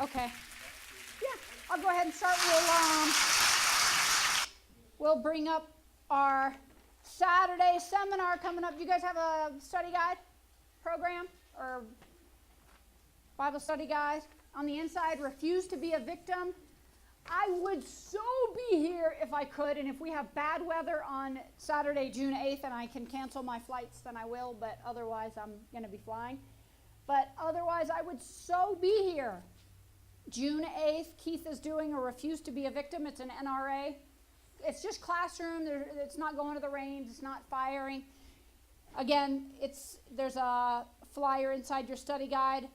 Okay. Yeah, I'll go ahead and start. We'll bring up our Saturday seminar coming up. Do you guys have a study guide program or Bible study guide? On the inside, refuse to be a victim. I would so be here if I could, and if we have bad weather on Saturday, June 8th, and I can cancel my flights, then I will, but otherwise I'm going to be flying. But otherwise, I would so be here. June 8th, Keith is doing a refuse to be a victim. It's an NRA. It's just classroom. It's not going to the range. It's not firing. Again, there's a flyer inside your study guide.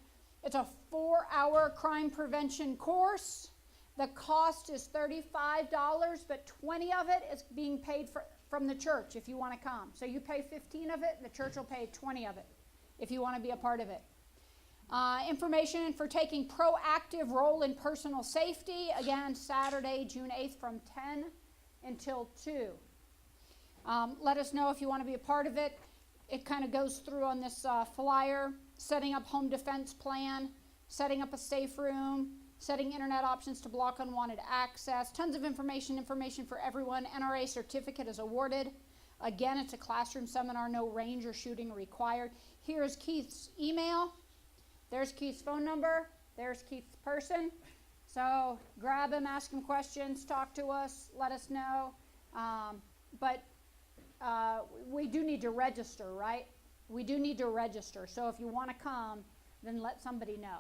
It's a 4-hour crime prevention course. The cost is $35, but $20 of it is being paid from the church if you want to come. So you pay $15 of it, and the church will pay $20 of it if you want to be a part of it. Information for taking proactive role in personal safety. Again, Saturday, June 8th from 10 until 2. Let us know if you want to be a part of it. It kind of goes through on this flyer, setting up home defense plan, setting up a safe room, setting internet options to block unwanted access. Tons of information for everyone. NRA certificate is awarded. Again, it's a classroom seminar, no range or shooting required. Here is Keith's email. There's Keith's phone number. There's Keith's person. So grab him, ask him questions, talk to us, let us know. But we do need to register, right? We do need to register. So if you want to come, then let somebody know.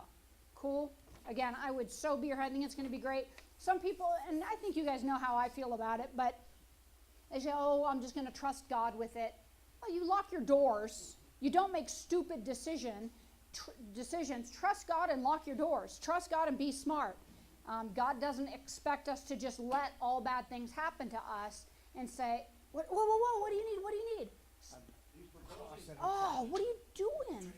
Cool? Again, I would so be here. I think it's going to be great. Some people, and I think you guys know how I feel about it, but they say, oh, I'm just going to trust God with it. Well, you lock your doors. You don't make stupid decisions. Trust God and lock your doors. Trust God and be smart. God doesn't expect us to just let all bad things happen to us and say, whoa, what do you need? What do you need? Oh, what are you doing?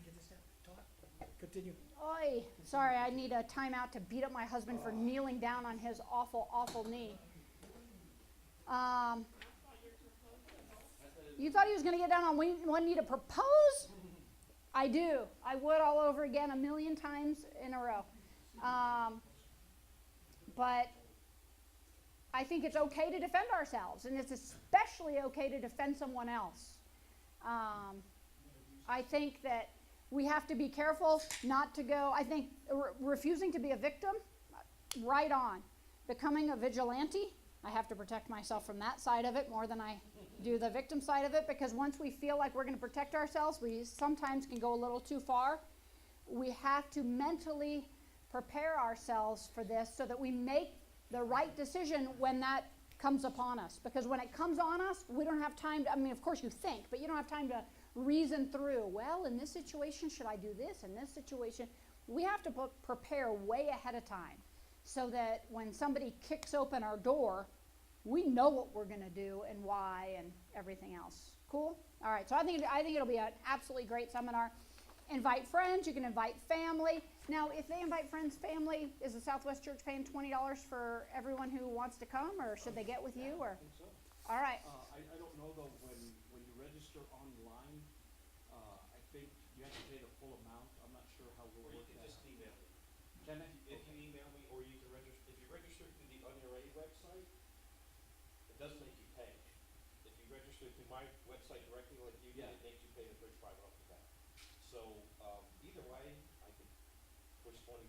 Continue. Oy, sorry, I need a timeout to beat up my husband for kneeling down on his awful, awful knee. You thought he was going to get down on one knee to propose? I do. I would all over again 1,000,000 times in a row. But I think it's okay to defend ourselves, and it's especially okay to defend someone else. I think that we have to be careful not to go, I think refusing to be a victim, right on. Becoming a vigilante, I have to protect myself from that side of it more than I do the victim side of it, because once we feel like we're going to protect ourselves, we sometimes can go a little too far. We have to mentally prepare ourselves for this so that we make the right decision when that comes upon us. Because when it comes on us, we don't have time to, I mean, of course you think, but you don't have time to reason through, well, in this situation, should I do this? In this situation, we have to prepare way ahead of time so that when somebody kicks open our door, we know what we're going to do and why and everything else. Cool? All right, so I think it'll be an absolutely great seminar. Invite friends. You can invite family. Now, if they invite friends, family, is the Southwest Church paying $20 for everyone who wants to come, or should they get with you? Or I think so. All right. I don't know, though, when you register online, I think you have to pay the full amount. I'm not sure how we'll work that. Or you can just email me. Can I? If you email me, or you can register, if you register through the NRA website, it doesn't make you pay. If you register through my website directly like you did, Yeah. it makes you pay the first $5 off the bat. So, either way, I can push $20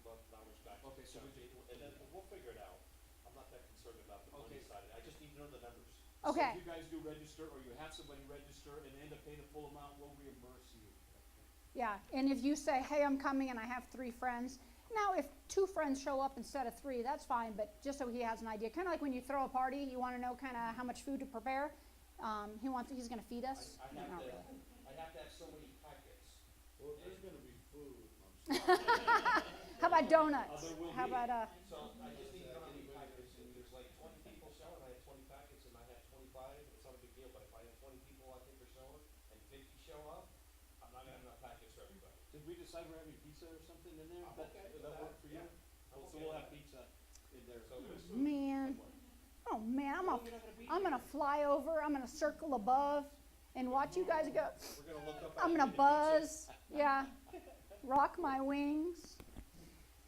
back. Okay, so we do- And then we'll figure it out. I'm not that concerned about the money Okay. side. I just need to know the numbers. Okay. So if you guys do register, or you have somebody register and they end up paying the full amount, we'll reimburse you. Yeah, and if you say, hey, I'm coming and I have 3 friends. Now, if 2 friends show up instead of 3, that's fine, but just so he has an idea. Kind of like when you throw a party, you want to know kind of how much food to prepare. He's going to feed us. I Not really. have to have so many packets. Well, there's gonna be food. How about donuts? there will How be. about So I just need to know how many packets, and there's like 20 people showing, I have 20 packets, and I have 25, it's not a big deal, but if I have 20 people I think are showing, and 50 show up, I'm not gonna have enough packets for everybody. Did we decide we're having pizza or something in there? I'm okay with Does that that. work for you? Yeah. I'm So okay we'll with have that. pizza in there. So there's food. man? Oh man, I'm gonna fly over. I'm gonna circle above and watch you guys go. We're gonna look up. I'm gonna buzz. Yeah, rock my wings.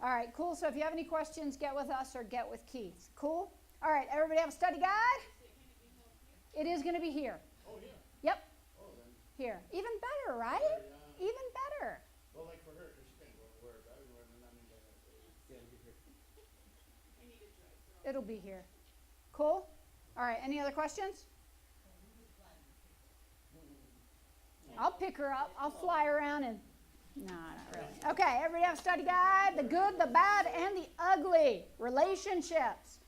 All right, cool. So if you have any questions, get with us or get with Keith. Cool? All right, everybody have a study guide? It is going to be here. Oh, yeah. Yep, Oh, then, here. Even better, right? yeah. Even better. Well, like for her, 'cause she can't go anywhere, but everywhere, and then that means I gotta pay. It'll be here. Cool? All right, any other questions? I'll pick her up. I'll fly around and... No, not really. Okay, everybody have a study guide. The good, the bad, and the ugly. Relationships.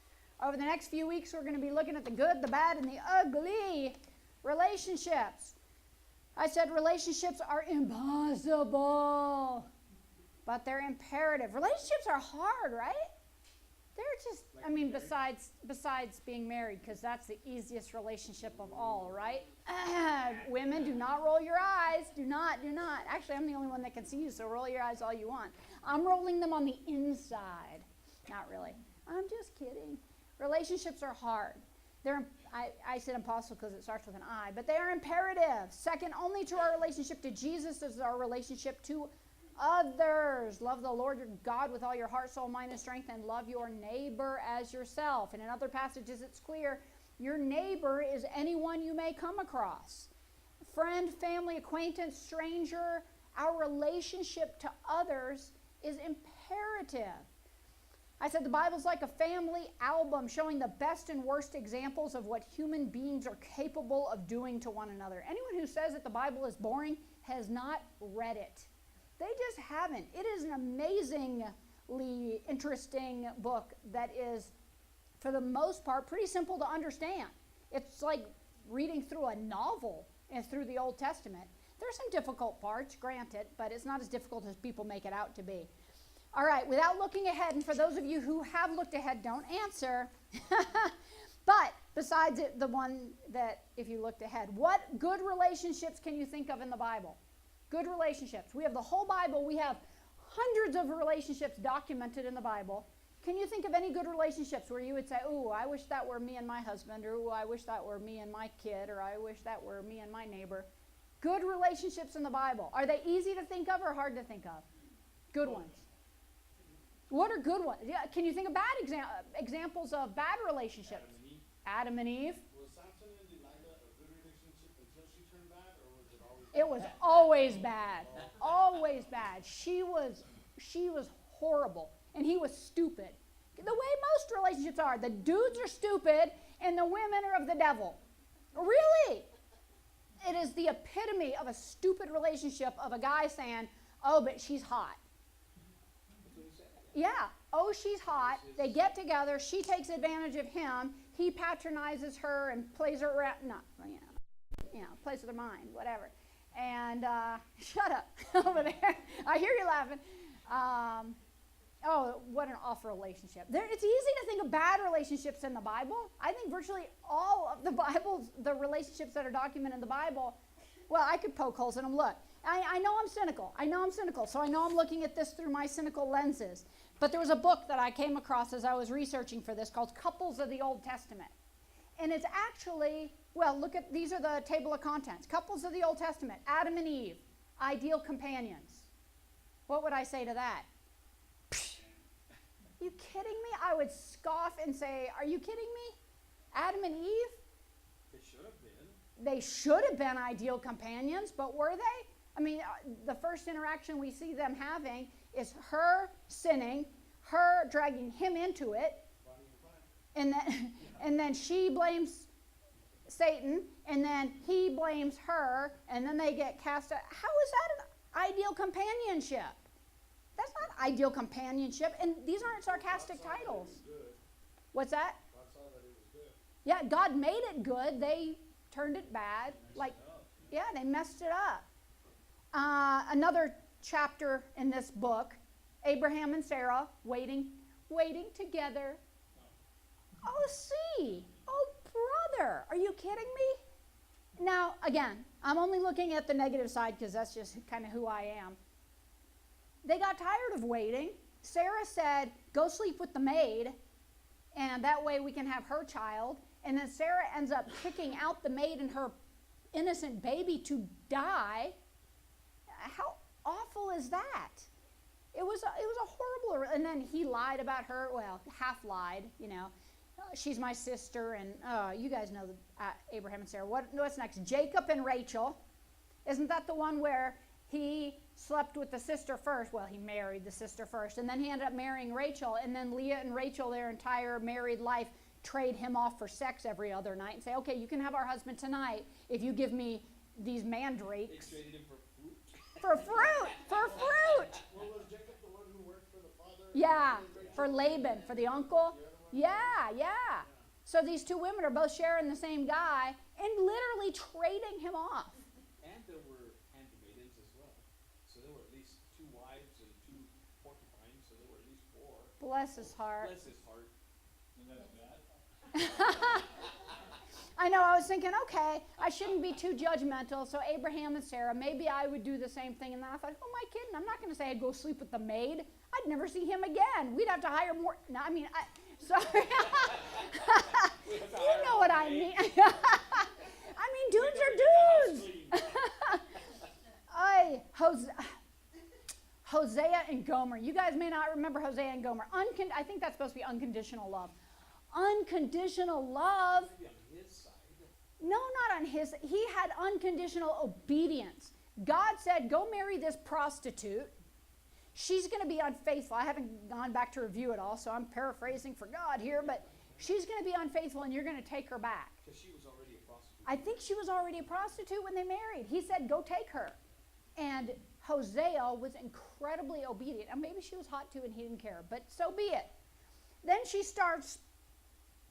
Over the next few weeks, we're going to be looking at the good, the bad, and the ugly relationships. I said relationships are impossible, but they're imperative. Relationships are hard, right? They're just, I mean, besides being married, because that's the easiest relationship of all, right? Women, do not roll your eyes. Do not. Actually, I'm the only one that can see you, so roll your eyes all you want. I'm rolling them on the inside. Not really. I'm just kidding. Relationships are hard. I said impossible because it starts with an I, but they are imperative. Second only to our relationship to Jesus is our relationship to others. Love the Lord your God with all your heart, soul, mind, and strength, and love your neighbor as yourself. And in other passages, it's clear your neighbor is anyone you may come across. Friend, family, acquaintance, stranger. Our relationship to others is imperative. I said the Bible's like a family album showing the best and worst examples of what human beings are capable of doing to one another. Anyone who says that the Bible is boring has not read it. They just haven't. It is an amazingly interesting book that is, for the most part, pretty simple to understand. It's like reading through a novel and through the Old Testament. There's some difficult parts, granted, but it's not as difficult as people make it out to be. All right, without looking ahead, and for those of you who have looked ahead, don't answer. But besides it, the one that if you looked ahead, what good relationships can you think of in the Bible? Good relationships. We have the whole Bible. We have hundreds of relationships documented in the Bible. Can you think of any good relationships where you would say, ooh, I wish that were me and my husband, or ooh, I wish that were me and my kid, or I wish that were me and my neighbor? Good relationships in the Bible. Are they easy to think of or hard to think of? Good ones. What are good ones? Yeah, can you think of bad examples of bad relationships? Adam and Eve. Was Samson and Delilah a good relationship until she turned bad, or was it always bad? It was always bad. Always bad. She was horrible, and he was stupid. The way most relationships are. The dudes are stupid, and the women are of the devil. Really. It is the epitome of a stupid relationship of a guy saying, oh, but she's hot. Yeah. Oh, she's hot. They get together. She takes advantage of him. He patronizes her and plays her around. No, plays with her mind, whatever. And shut up over there. I hear you laughing. Oh, what an awful relationship. It's easy to think of bad relationships in the Bible. I think virtually all of the Bibles, the relationships that are documented in the Bible, well, I could poke holes in them. Look, I know I'm cynical. So I know I'm looking at this through my cynical lenses. But there was a book that I came across as I was researching for this called Couples of the Old Testament. And it's actually, well, look at, these are the table of contents. Couples of the Old Testament, Adam and Eve, ideal companions. What would I say to that? You kidding me? I would scoff and say, are you kidding me? Adam and Eve? They should have been. They should have been ideal companions, but were they? I mean, the first interaction we see them having is her sinning, her dragging him into it, and then she blames Satan, and then he blames her, and then they get cast out. How is that an ideal companionship? That's not ideal companionship, and these aren't sarcastic titles. What's that? God saw that it was good. Yeah, God made it good. They turned it bad. Yeah, they messed it up. Another chapter in this book, Abraham and Sarah waiting together. Oh, see. Oh, brother. Are you kidding me? Now, again, I'm only looking at the negative side because that's just kind of who I am. They got tired of waiting. Sarah said, go sleep with the maid, and that way we can have her child. And then Sarah ends up kicking out the maid and her innocent baby to die. How awful is that? It was a horrible, and then he lied about her. Well, half lied, she's my sister, and you guys know Abraham and Sarah. What's next? Jacob and Rachel. Isn't that the one where he slept with the sister first? Well, he married the sister first, and then he ended up marrying Rachel, and then Leah and Rachel, their entire married life, trade him off for sex every other night and say, okay, you can have our husband tonight if you give me these mandrakes. They traded him for fruit? For fruit! For fruit! Well, was Jacob the one who worked for the father? Yeah, for Laban, for the uncle. Yeah. So these two women are both sharing the same guy and literally trading him off. And there were handmaidens as well. So there were at least 2 wives and 2 porcupines, so there were at least 4. Bless his heart. Bless his heart. I know, I was thinking, okay, I shouldn't be too judgmental. So Abraham and Sarah, maybe I would do the same thing. And then I thought, who am I kidding? I'm not going to say I'd go sleep with the maid. I'd never see him again. We'd have to hire more. No, sorry. You know what I mean. Dudes are dudes. Hosea and Gomer. You guys may not remember Hosea and Gomer. I think that's supposed to be unconditional love. Unconditional love. Maybe on his side. No, not on his. He had unconditional obedience. God said, go marry this prostitute. She's going to be unfaithful. I haven't gone back to review it all, so I'm paraphrasing for God here, but she's going to be unfaithful and you're going to take her back. Because she was already a prostitute. I think she was already a prostitute when they married. He said, go take her. And Hosea was incredibly obedient. And maybe she was hot too and he didn't care, but so be it. Then she starts,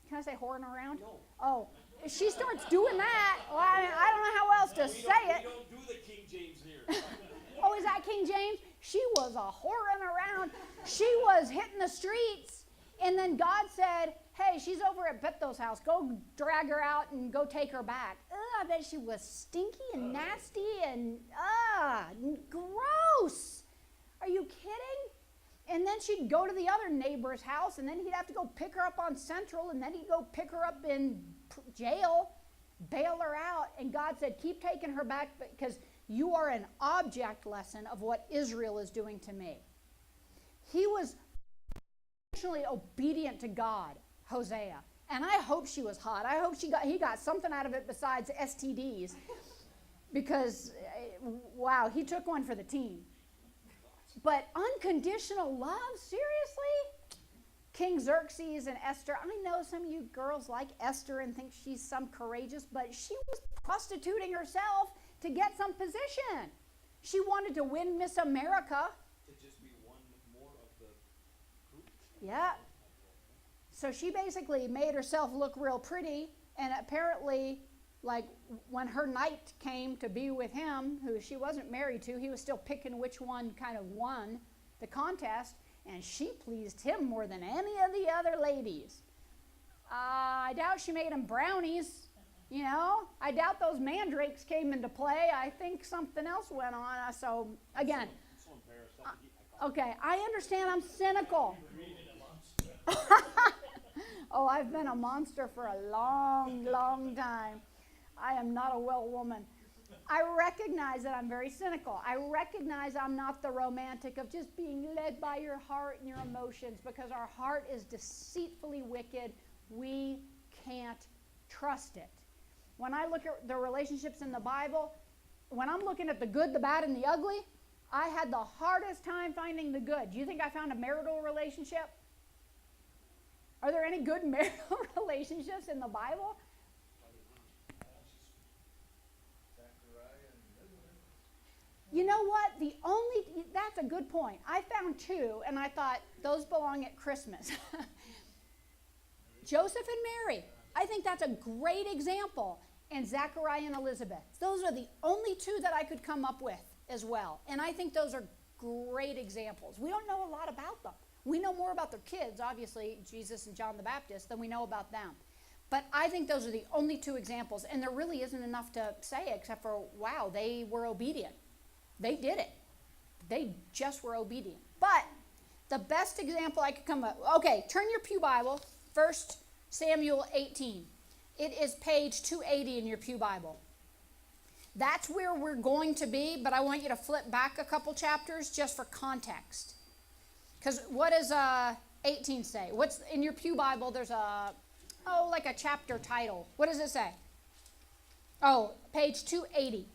can I say whoring around? No. Oh, she starts doing that. Well, I don't know how else to say it. We don't do the King James here. Oh, is that King James? She was a whoring around. She was hitting the streets. And then God said, hey, she's over at Bethel's house. Go drag her out and go take her back. I bet she was stinky and nasty and gross. Are you kidding? And then she'd go to the other neighbor's house, and then he'd have to go pick her up on Central, and then he'd go pick her up in jail, bail her out. And God said, keep taking her back because you are an object lesson of what Israel is doing to me. He was actually obedient to God, Hosea. And I hope she was hot. I hope he got something out of it besides STDs. Because, wow, he took one for the team. But unconditional love, seriously? King Xerxes and Esther. I know some of you girls like Esther and think she's some courageous, but she was prostituting herself to get some position. She wanted to win Miss America. To just be one more of the group. Yeah. So she basically made herself look real pretty, and apparently, like, when her night came to be with him, who she wasn't married to, he was still picking which one kind of won the contest, and she pleased him more than any of the other ladies. I doubt she made him brownies, I doubt those mandrakes came into play. I think something else went on. So, again, okay, I understand I'm cynical. Oh, I've been a monster for a long, long time. I am not a well woman. I recognize that I'm very cynical. I recognize I'm not the romantic of just being led by your heart and your emotions, because our heart is deceitfully wicked. We can't trust it. When I look at the relationships in the Bible, when I'm looking at the good, the bad, and the ugly, I had the hardest time finding the good. Do you think I found a marital relationship? Are there any good marital relationships in the Bible? You know what? That's a good point. I found 2, and I thought those belong at Christmas. Joseph and Mary. I think that's a great example. And Zachariah and Elizabeth. Those are the only 2 that I could come up with as well. And I think those are great examples. We don't know a lot about them. We know more about their kids, obviously, Jesus and John the Baptist, than we know about them. But I think those are the only 2 examples. And there really isn't enough to say except for, wow, they were obedient. They did it. They just were obedient. But the best example I could come up, okay, turn your pew Bible, 1 Samuel 18. It is page 280 in your pew Bible. That's where we're going to be, but I want you to flip back a couple chapters just for context. Because what does 18 say? What's in your Pew Bible? There's like a chapter title. What does it say? Oh, page 280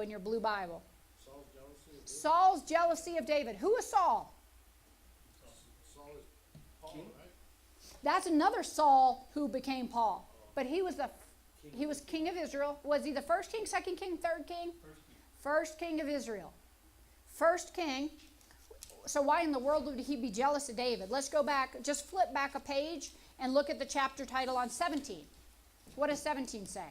in your blue Bible. Saul's jealousy of David. Saul's jealousy of David. Who is Saul? Saul is Paul, right? That's another Saul who became Paul. But he was king of Israel. Was he the first king, second king, third king? First king of Israel. First king. So why in the world would he be jealous of David? Let's go back, just flip back a page and look at the chapter title on 17. What does 17 say?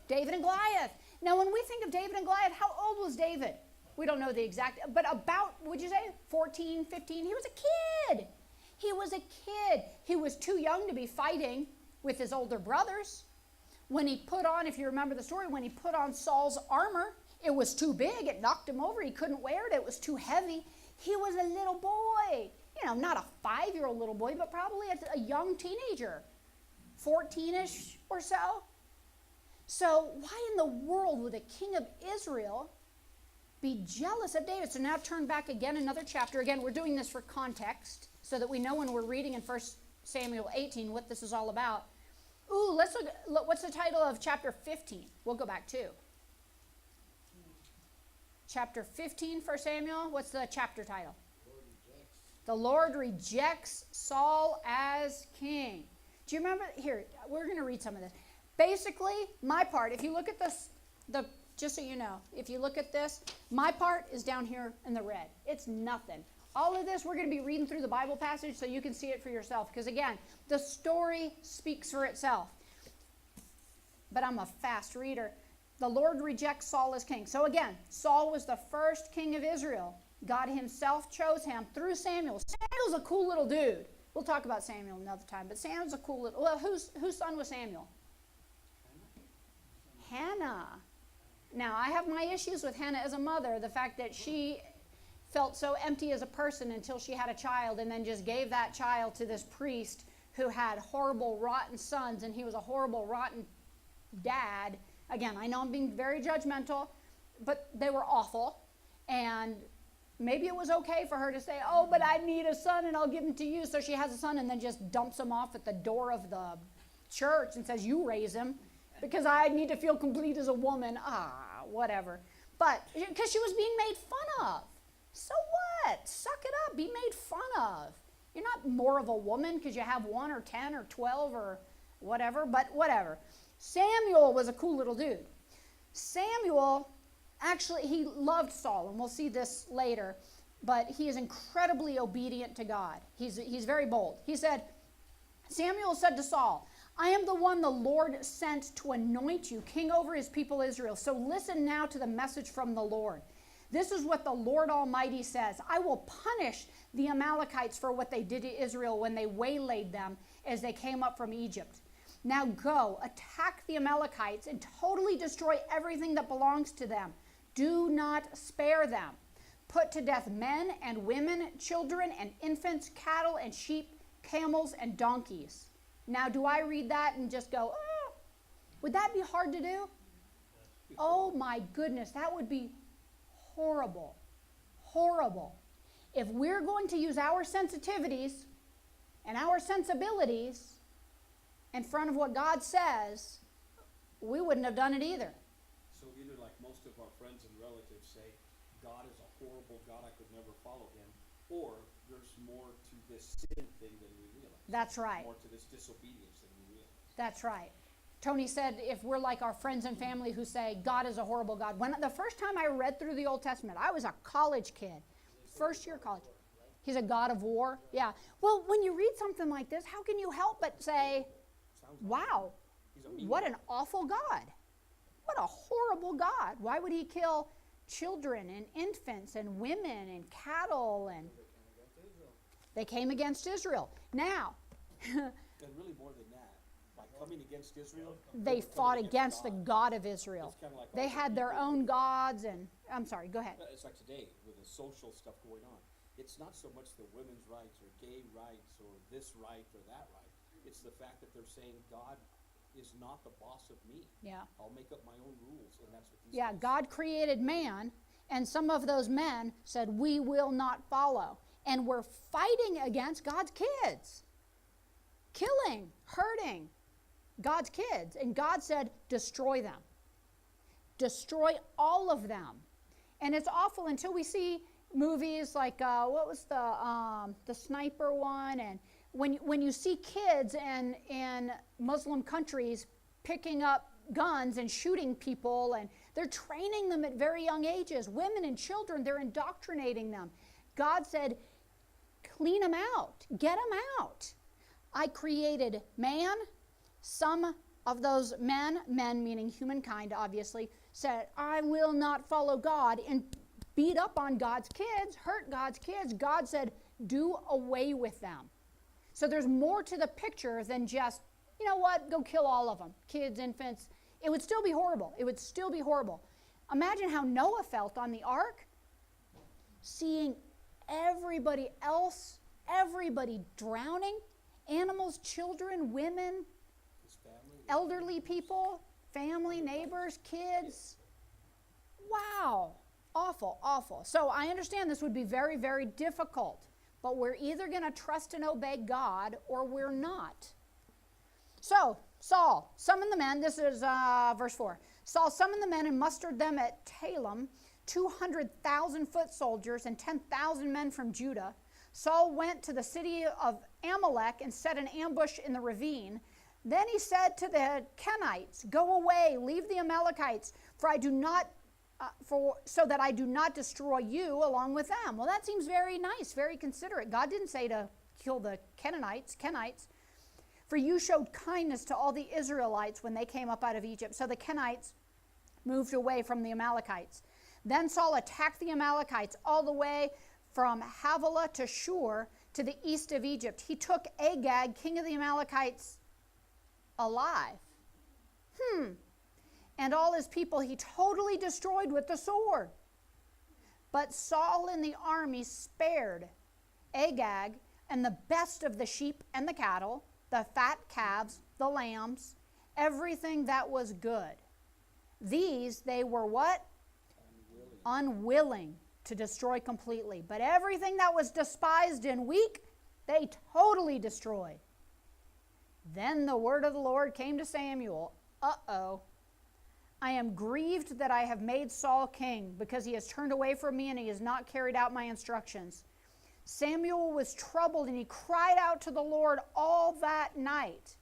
David and Goliath. Now when we think of David and Goliath, how old was David? We don't know the exact, but about, would you say 14, 15? He was a kid. He was a kid. He was too young to be fighting with his older brothers. When he put on, if you remember the story, when he put on Saul's armor, it was too big. It knocked him over. He couldn't wear it. It was too heavy. He was a little boy. You know, not a 5-year-old little boy, but probably a young teenager, 14-ish or so. So why in the world would a king of Israel be jealous of David? So now turn back again another chapter. Again, we're doing this for context so that we know when we're reading in 1 Samuel 18 what this is all about. Ooh, let's look, what's the title of chapter 15? We'll go back too. Chapter 15, 1 Samuel, what's the chapter title? The Lord rejects Saul as king. Do you remember? Here, we're going to read some of this. Basically, my part, if you look at this, just so you know, if you look at this, my part is down here in the red. It's nothing. All of this, we're going to be reading through the Bible passage so you can see it for yourself. Because again, the story speaks for itself. But I'm a fast reader. The Lord rejects Saul as king. So again, Saul was the first king of Israel. God himself chose him through Samuel. Samuel's a cool little dude. We'll talk about Samuel another time. But Samuel's a cool little... Well, whose son was Samuel? Hannah. Now, I have my issues with Hannah as a mother. The fact that she felt so empty as a person until she had a child and then just gave that child to this priest who had horrible, rotten sons, and he was a horrible, rotten dad. Again, I know I'm being very judgmental, but they were awful. And maybe it was okay for her to say, oh, but I need a son and I'll give him to you. So she has a son and then just dumps him off at the door of the church and says, you raise him because I need to feel complete as a woman. Whatever. But because she was being made fun of. So what? Suck it up. Be made fun of. You're not more of a woman because you have 1 or 10 or 12 or whatever, but whatever. Samuel was a cool little dude. Samuel, actually, he loved Saul, and we'll see this later, but he is incredibly obedient to God. He's very bold. He said, Samuel said to Saul, I am the one the Lord sent to anoint you king over his people Israel. So listen now to the message from the Lord. This is what the Lord Almighty says. I will punish the Amalekites for what they did to Israel when they waylaid them as they came up from Egypt. Now go, attack the Amalekites and totally destroy everything that belongs to them. Do not spare them. Put to death men and women, children and infants, cattle and sheep, camels and donkeys. Now, do I read that and just go, oh, would that be hard to do? Oh my goodness, that would be horrible. Horrible. If we're going to use our sensitivities and our sensibilities in front of what God says, we wouldn't have done it either. So either like most of our friends and relatives say, God is a horrible God, I could never follow him, or there's more to this sin thing than we realize. That's right. More to this disobedience than we realize. That's right. Tony said if we're like our friends and family who say God is a horrible God. When the first time I read through the Old Testament, I was a college kid, first year college. He's a God of war. Yeah. Well, when you read something like this, how can you help but say, wow, what an awful God. What a horrible God. Why would he kill children and infants and women and cattle? And they came against Israel. Now, and really more than that, by coming against Israel, they fought against the God of Israel. Like they had their own gods and, I'm sorry, go ahead. It's like today with the social stuff going on. It's not so much the women's rights or gay rights or this right or that right. It's the fact that they're saying God is not the boss of me. Yeah. I'll make up my own rules, and that's what these Yeah, guys God created man, And some of those men said, we will not follow. And we're fighting against God's kids. Killing, hurting God's kids. And God said, destroy them. Destroy all of them. And it's awful until we see movies like, what was the sniper one? And when you see kids in Muslim countries picking up guns and shooting people, and they're training them at very young ages. Women and children, they're indoctrinating them. God said, clean them out. Get them out. I created man. Some of those men meaning humankind, obviously, said, I will not follow God, and beat up on God's kids, hurt God's kids. God said, do away with them. So there's more to the picture than just, you know what, go kill all of them. Kids, infants. It would still be horrible. It would still be horrible. Imagine how Noah felt on the ark, seeing everybody else, everybody drowning, animals, children, women, elderly people, family, neighbors, kids. Wow. Awful, awful. So I understand this would be very, very difficult, but we're either going to trust and obey God or we're not. So Saul summoned the men. This is verse 4. Saul summoned the men and mustered them at Talim, 200,000 foot soldiers and 10,000 men from Judah. Saul went to the city of Amalek and set an ambush in the ravine. Then he said to the Kenites, go away, leave the Amalekites, so that I do not destroy you along with them. Well, that seems very nice, very considerate. God didn't say to kill the Kenites. For you showed kindness to all the Israelites when they came up out of Egypt. So the Kenites moved away from the Amalekites. Then Saul attacked the Amalekites all the way from Havilah to Shur to the east of Egypt. He took Agag, king of the Amalekites, alive. And all his people he totally destroyed with the sword. But Saul and the army spared Agag and the best of the sheep and the cattle, the fat calves, the lambs, everything that was good. These they were what? Unwilling to destroy completely. But everything that was despised and weak, they totally destroyed. Then the word of the Lord came to Samuel. I am grieved that I have made Saul king, because he has turned away from me and he has not carried out my instructions. Samuel was troubled and he cried out to the Lord all that night.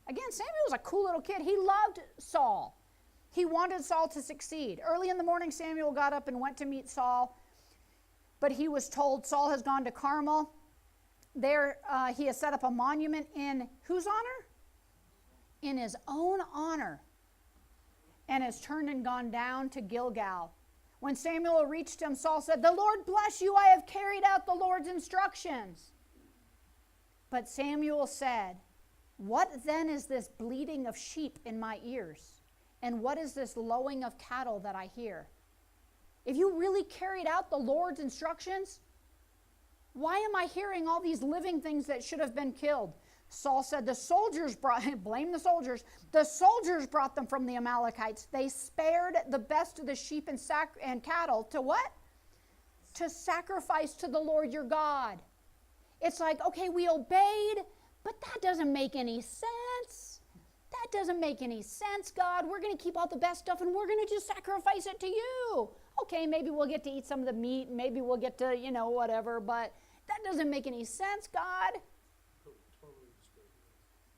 Again, Samuel was a cool little kid. He loved Saul. He wanted Saul to succeed. Early in the morning, Samuel got up and went to meet Saul, but he was told Saul has gone to Carmel. There he has set up a monument in whose honor? In his own honor, and has turned and gone down to Gilgal. When Samuel reached him, Saul said, the Lord bless you, I have carried out the Lord's instructions. But Samuel said, what then is this bleating of sheep in my ears? And what is this lowing of cattle that I hear? If you really carried out the Lord's instructions, why am I hearing all these living things that should have been killed? Saul said, the soldiers blame the soldiers. The soldiers brought them from the Amalekites. They spared the best of the sheep and cattle to what? To sacrifice to the Lord your God. It's like, okay, we obeyed, but that doesn't make any sense. That doesn't make any sense, God. We're going to keep all the best stuff and we're going to just sacrifice it to you. Okay, maybe we'll get to eat some of the meat. Maybe we'll get to, whatever, but that doesn't make any sense, God.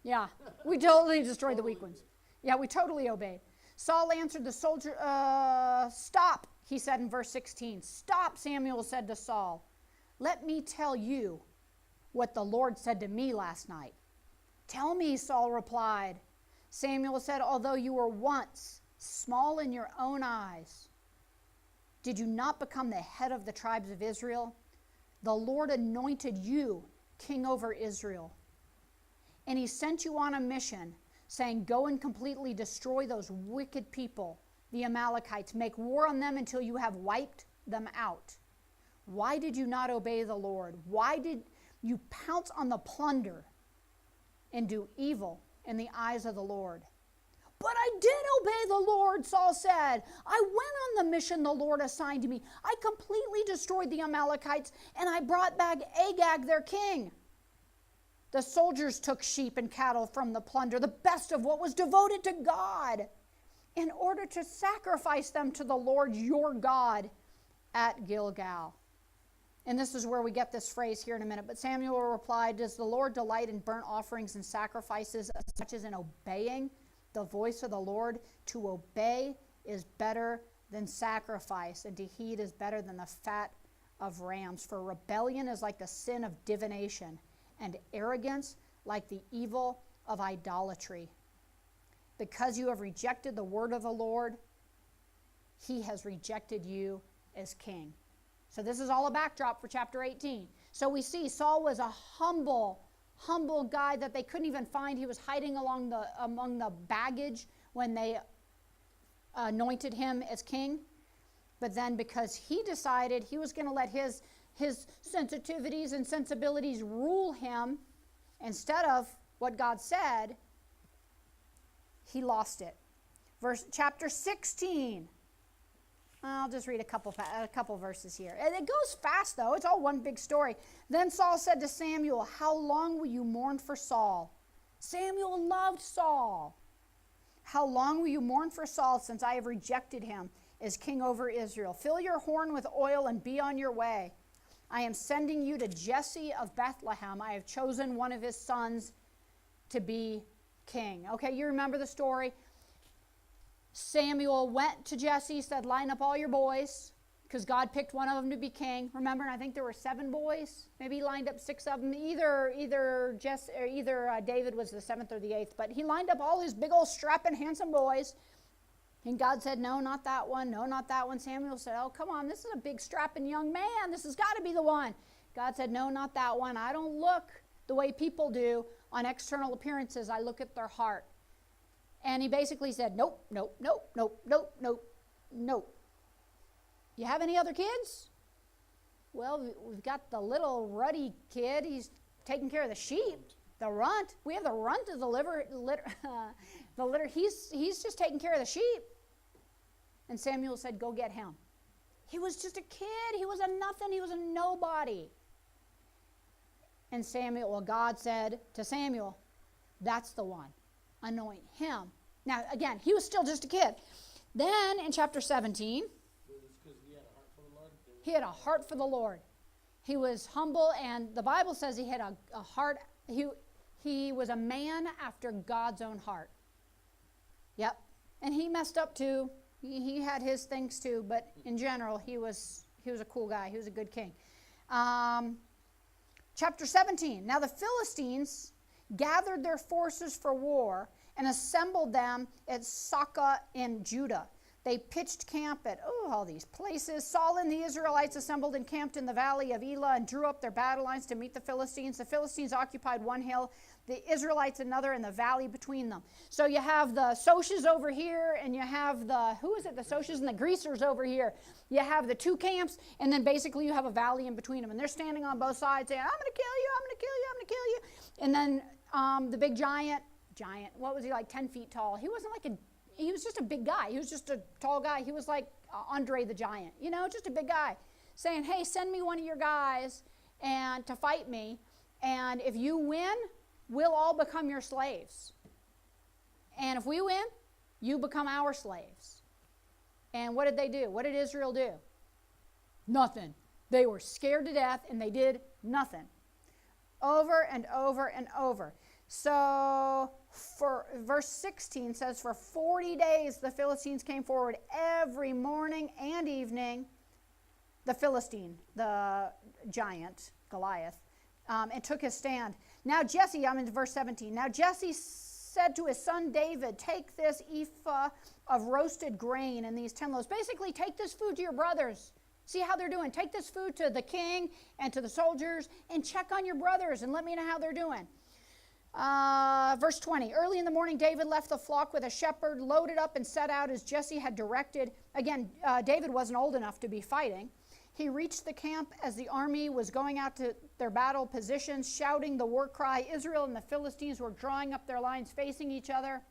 Yeah, we totally destroyed the weak ones. Yeah, we totally obeyed. Saul answered the soldier, stop, he said in verse 16. Stop, Samuel said to Saul. Let me tell you what the Lord said to me last night. Tell me, Saul replied. Samuel said, although you were once small in your own eyes, did you not become the head of the tribes of Israel? The Lord anointed you king over Israel. And he sent you on a mission, saying, go and completely destroy those wicked people, the Amalekites. Make war on them until you have wiped them out. Why did you not obey the Lord? Why did you pounce on the plunder and do evil in the eyes of the Lord? But I did obey the Lord, Saul said. I went on the mission the Lord assigned to me. I completely destroyed the Amalekites, and I brought back Agag, their king. The soldiers took sheep and cattle from the plunder, the best of what was devoted to God, in order to sacrifice them to the Lord your God at Gilgal. And this is where we get this phrase here in a minute. But Samuel replied, does the Lord delight in burnt offerings and sacrifices as much as in obeying the voice of the Lord? To obey is better than sacrifice, and to heed is better than the fat of rams. For rebellion is like the sin of divination, and arrogance like the evil of idolatry. Because you have rejected the word of the Lord, he has rejected you as king. So this is all a backdrop for chapter 18. So we see Saul was a humble guy that they couldn't even find. He was hiding among the baggage when they anointed him as king. But then because he decided he was going to let his sensitivities and sensibilities rule him instead of what God said, he lost it. Chapter 16. I'll just read a couple verses here. And it goes fast, though. It's all one big story. Then Saul said to Samuel, how long will you mourn for Saul? Samuel loved Saul. How long will you mourn for Saul, since I have rejected him as king over Israel? Fill your horn with oil and be on your way. I am sending you to Jesse of Bethlehem. I have chosen one of his sons to be king. Okay, you remember the story. Samuel went to Jesse, said, line up all your boys, because God picked one of them to be king. Remember, and I think there were 7 boys. Maybe he lined up 6 of them. Either David was the 7th or the 8th, but he lined up all his big old strapping, handsome boys. And God said, no, not that one. No, not that one. Samuel said, oh, come on, this is a big strapping young man. This has got to be the one. God said, no, not that one. I don't look the way people do on external appearances. I look at their heart. And he basically said, nope, nope, nope, nope, nope, nope, nope. You have any other kids? Well, we've got the little ruddy kid. He's taking care of the sheep. The runt. We have the runt of the litter. He's just taking care of the sheep. And Samuel said, go get him. He was just a kid. He was a nothing. He was a nobody. And God said to Samuel, that's the one. Anoint him. Now, again, he was still just a kid. Then in chapter 17, Because he had a heart for the Lord? he had a heart for the Lord. He was humble, and the Bible says he had a heart. He was a man after God's own heart. Yep. And he messed up too. He had his things too, but in general, he was a cool guy. He was a good king. Chapter 17. Now the Philistines gathered their forces for war and assembled them at Socoh in Judah. They pitched camp at all these places. Saul and the Israelites assembled and camped in the valley of Elah and drew up their battle lines to meet the Philistines. The Philistines occupied one hill, the Israelites another, and the valley between them. So you have the Soshas over here, and you have the Soshas and the Greasers over here. You have the 2 camps, and then basically you have a valley in between them. And they're standing on both sides saying, I'm going to kill you, I'm going to kill you, I'm going to kill you. And then the big giant, what was he, like 10 feet tall? He wasn't like he was just a big guy. He was just a tall guy. He was like Andre the Giant, just a big guy, saying, hey, send me one of your guys and to fight me. And if you win, we'll all become your slaves. And if we win, you become our slaves. And what did they do? What did Israel do? Nothing. They were scared to death, and they did nothing. Over and over and over. So for verse 16 says, for 40 days the Philistines came forward every morning and evening. The Philistine, the giant, Goliath, and took his stand. Now Jesse, I'm in verse 17. Now Jesse said to his son David, take this ephah of roasted grain and these 10 loaves. Basically, take this food to your brothers. See how they're doing. Take this food to the king and to the soldiers and check on your brothers and let me know how they're doing. Verse 20, early in the morning, David left the flock with a shepherd, loaded up and set out as Jesse had directed. Again, David wasn't old enough to be fighting. He reached the camp as the army was going out to their battle positions, shouting the war cry. Israel and the Philistines were drawing up their lines facing each other.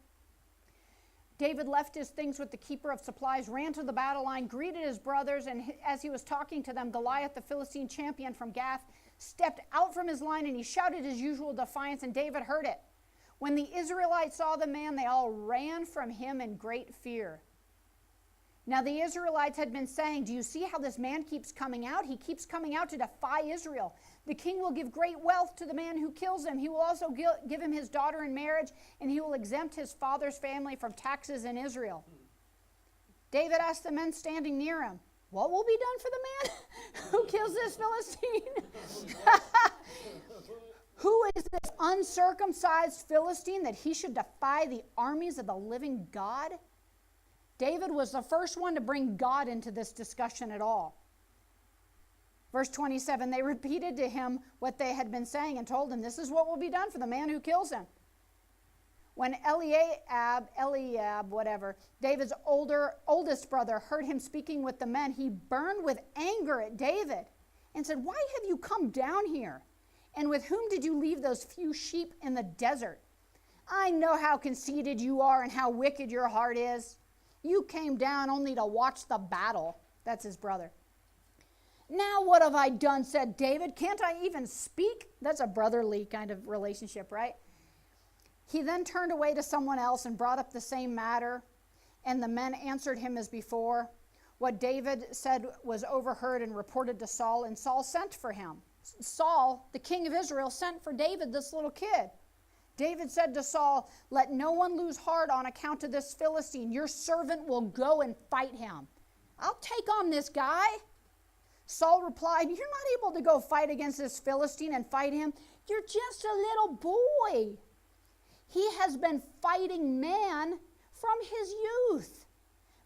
David left his things with the keeper of supplies, ran to the battle line, greeted his brothers, and as he was talking to them, Goliath, the Philistine champion from Gath, stepped out from his line and he shouted his usual defiance, and David heard it. When the Israelites saw the man, they all ran from him in great fear. Now the Israelites had been saying, do you see how this man keeps coming out? He keeps coming out to defy Israel. The king will give great wealth to the man who kills him. He will also give him his daughter in marriage, and he will exempt his father's family from taxes in Israel. David asked the men standing near him, what will be done for the man who kills this Philistine? Who is this uncircumcised Philistine that he should defy the armies of the living God? David was the first one to bring God into this discussion at all. Verse 27, they repeated to him what they had been saying and told him, this is what will be done for the man who kills him. When Eliab, David's oldest brother, heard him speaking with the men, he burned with anger at David and said, why have you come down here? And with whom did you leave those few sheep in the desert? I know how conceited you are and how wicked your heart is. You came down only to watch the battle. That's his brother. Now what have I done, said David. Can't I even speak? That's a brotherly kind of relationship, right? He then turned away to someone else and brought up the same matter, and the men answered him as before. What David said was overheard and reported to Saul, and Saul sent for him. Saul, the king of Israel, sent for David, this little kid. David said to Saul, let no one lose heart on account of this Philistine. Your servant will go and fight him. I'll take on this guy. Saul replied, you're not able to go fight against this Philistine and fight him. You're just a little boy. He has been fighting man from his youth.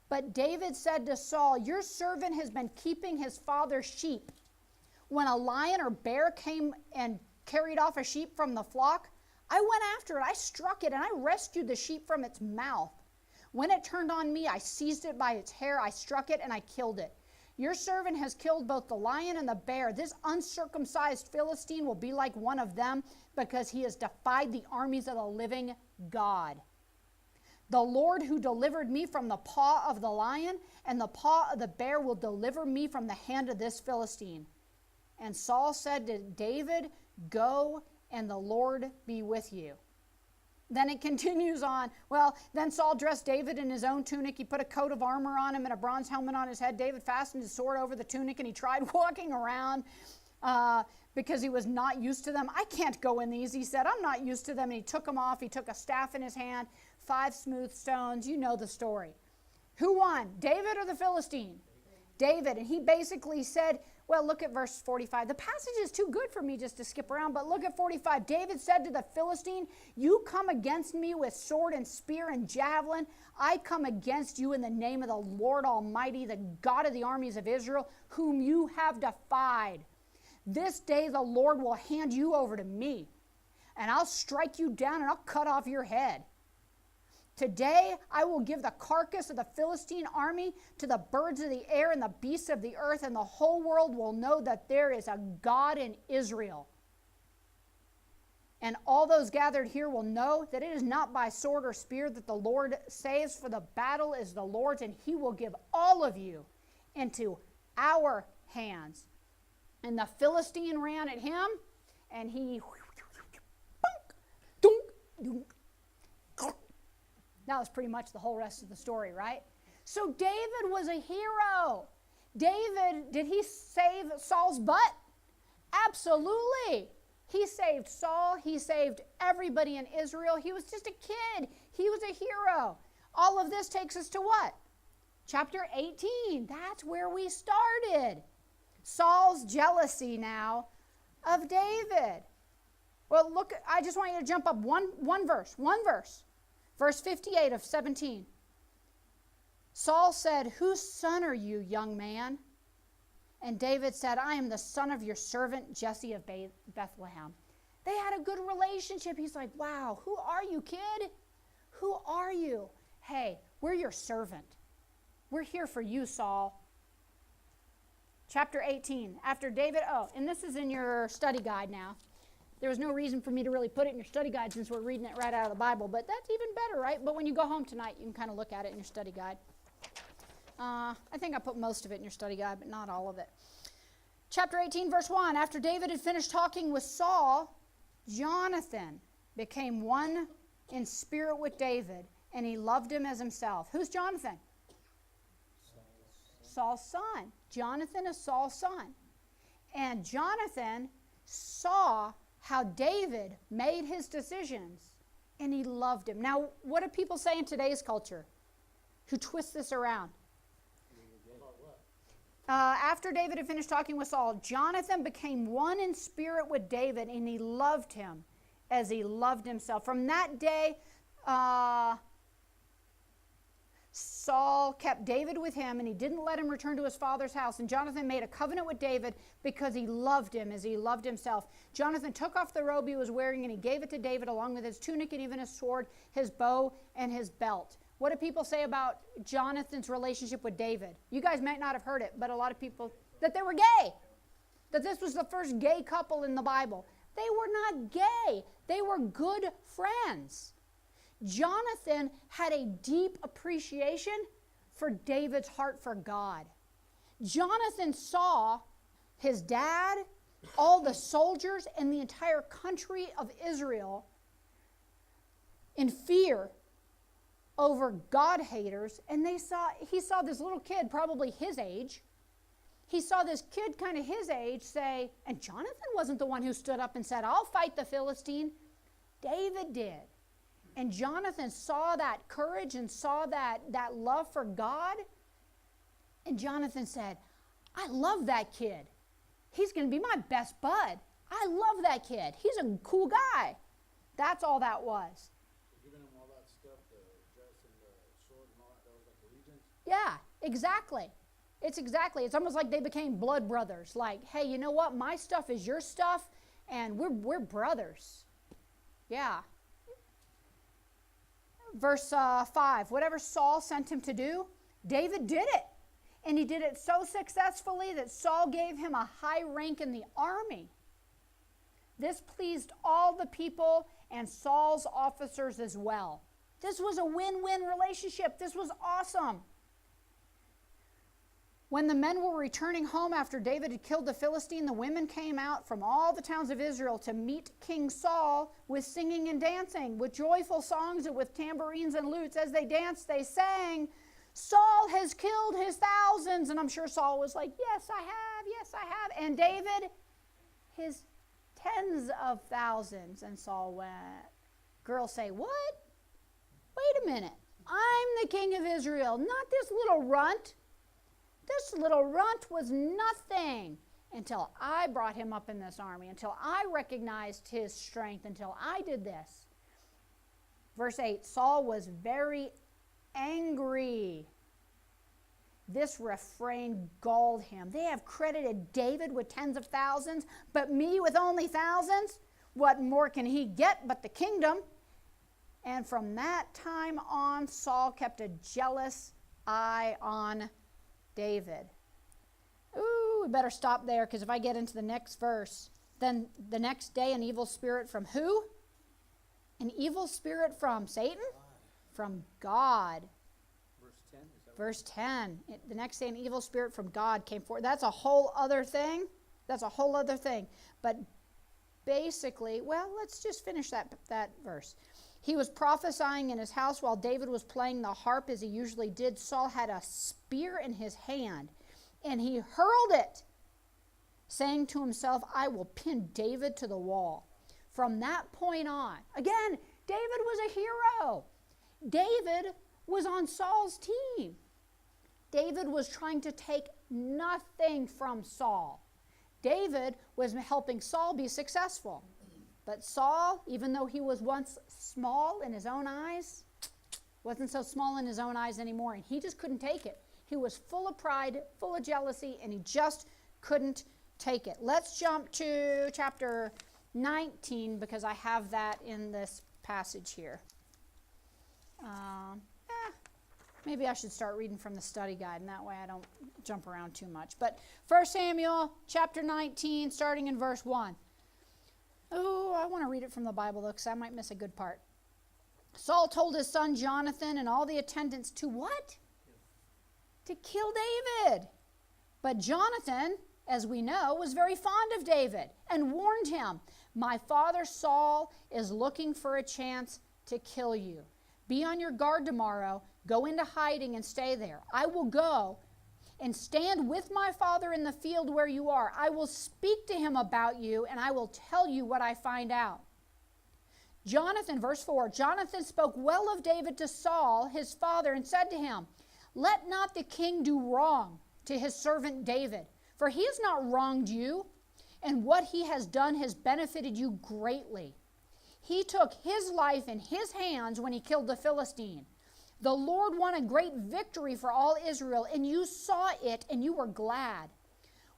But David said to Saul, your servant has been keeping his father's sheep. When a lion or bear came and carried off a sheep from the flock, I went after it, I struck it, and I rescued the sheep from its mouth. When it turned on me, I seized it by its hair, I struck it, and I killed it. Your servant has killed both the lion and the bear. This uncircumcised Philistine will be like one of them because he has defied the armies of the living God. The Lord who delivered me from the paw of the lion and the paw of the bear will deliver me from the hand of this Philistine. And Saul said to David, go and the Lord be with you. Then it continues on. Well, then Saul dressed David in his own tunic. He put a coat of armor on him and a bronze helmet on his head. David fastened his sword over the tunic and he tried walking around because he was not used to them. I can't go in these, he said. I'm not used to them. And he took them off. He took a staff in his hand, 5 smooth stones. You know the story. Who won, David or the Philistine? David. And he basically said, well, look at verse 45. The passage is too good for me just to skip around, but look at 45. David said to the Philistine, you come against me with sword and spear and javelin. I come against you in the name of the Lord Almighty, the God of the armies of Israel, whom you have defied. This day the Lord will hand you over to me, and I'll strike you down and I'll cut off your head. Today I will give the carcass of the Philistine army to the birds of the air and the beasts of the earth, and the whole world will know that there is a God in Israel. And all those gathered here will know that it is not by sword or spear that the Lord saves, for the battle is the Lord's, and he will give all of you into our hands. And the Philistine ran at him, and he that was pretty much the whole rest of the story, right? So David was a hero. David, did he save Saul's butt? Absolutely. He saved Saul. He saved everybody in Israel. He was just a kid. He was a hero. All of this takes us to what? Chapter 18. That's where we started. Saul's jealousy now of David. Well, look, I just want you to jump up one verse. Verse 58 of 17. Saul said, whose son are you, young man? And David said, I am the son of your servant Jesse of Bethlehem. They had a good relationship. He's like, wow, who are you, kid? Who are you? Hey, we're your servant. We're here for you, Saul. Chapter 18. After David, and this is in your study guide now. There was no reason for me to really put it in your study guide since we're reading it right out of the Bible, but that's even better, right? But when you go home tonight, you can kind of look at it in your study guide. I think I put most of it in your study guide, but not all of it. Chapter 18, verse 1. After David had finished talking with Saul, Jonathan became one in spirit with David, and he loved him as himself. Who's Jonathan? Saul's son. Jonathan is Saul's son. And Jonathan saw how David made his decisions, and he loved him. Now, what do people say in today's culture who twist this around? After David had finished talking with Saul, Jonathan became one in spirit with David, and he loved him as he loved himself. From that day, Saul kept David with him, and he didn't let him return to his father's house. And Jonathan made a covenant with David because he loved him as he loved himself. Jonathan took off the robe he was wearing, and he gave it to David along with his tunic and even his sword, his bow, and his belt. What do people say about Jonathan's relationship with David? You guys might not have heard it, but a lot of people, that they were gay. That this was the first gay couple in the Bible. They were not gay. They were good friends. Jonathan had a deep appreciation for David's heart for God. Jonathan saw his dad, all the soldiers, and the entire country of Israel in fear over God haters, and he saw this little kid, probably his age. He saw this kid kind of his age say, and Jonathan wasn't the one who stood up and said, I'll fight the Philistine. David did. And Jonathan saw that courage and saw that love for God. And Jonathan said, I love that kid. He's going to be my best bud. I love that kid. He's a cool guy. That's all that was. Giving him all that stuff, the dress and the sword and all that, that was like allegiance? Yeah, exactly. It's almost like they became blood brothers. Like, hey, you know what? My stuff is your stuff, and we're brothers. Yeah. Verse 5, whatever Saul sent him to do, David did it. And he did it so successfully that Saul gave him a high rank in the army. This pleased all the people and Saul's officers as well. This was a win-win relationship. This was awesome. When the men were returning home after David had killed the Philistine, the women came out from all the towns of Israel to meet King Saul with singing and dancing, with joyful songs and with tambourines and lutes. As they danced, they sang, Saul has killed his thousands. And I'm sure Saul was like, yes, I have. And David, his tens of thousands. And Saul went, girls say, what? Wait a minute. I'm the king of Israel, not this little runt. This little runt was nothing until I brought him up in this army, until I recognized his strength, until I did this. Verse 8, Saul was very angry. This refrain galled him. They have credited David with tens of thousands, but me with only thousands? What more can he get but the kingdom? And from that time on, Saul kept a jealous eye on David. Ooh, we better stop there, because if I get into the next verse, then the next day an evil spirit from who? An evil spirit from Satan? From God. Verse 10. The next day an evil spirit from God came forth. That's a whole other thing. But basically, well, let's just finish that verse. He was prophesying in his house while David was playing the harp as he usually did. Saul had a spear in his hand, and he hurled it, saying to himself, I will pin David to the wall. From that point on, again, David was a hero. David was on Saul's team. David was trying to take nothing from Saul. David was helping Saul be successful. But Saul, even though he was once small in his own eyes, wasn't so small in his own eyes anymore, and he just couldn't take it. He was full of pride, full of jealousy, and he just couldn't take it. Let's jump to chapter 19, because I have that in this passage here. Maybe I should start reading from the study guide, and that way I don't jump around too much. But 1 Samuel chapter 19, starting in verse 1. Oh, I want to read it from the Bible, though, because I might miss a good part. Saul told his son Jonathan and all the attendants to what? To kill David. But Jonathan, as we know, was very fond of David and warned him, my father Saul is looking for a chance to kill you. Be on your guard tomorrow. Go into hiding and stay there. I will go and stand with my father in the field where you are. I will speak to him about you, and I will tell you what I find out. Jonathan, verse 4, Jonathan spoke well of David to Saul, his father, and said to him, let not the king do wrong to his servant David, for he has not wronged you, and what he has done has benefited you greatly. He took his life in his hands when he killed the Philistine. The Lord won a great victory for all Israel, and you saw it, and you were glad.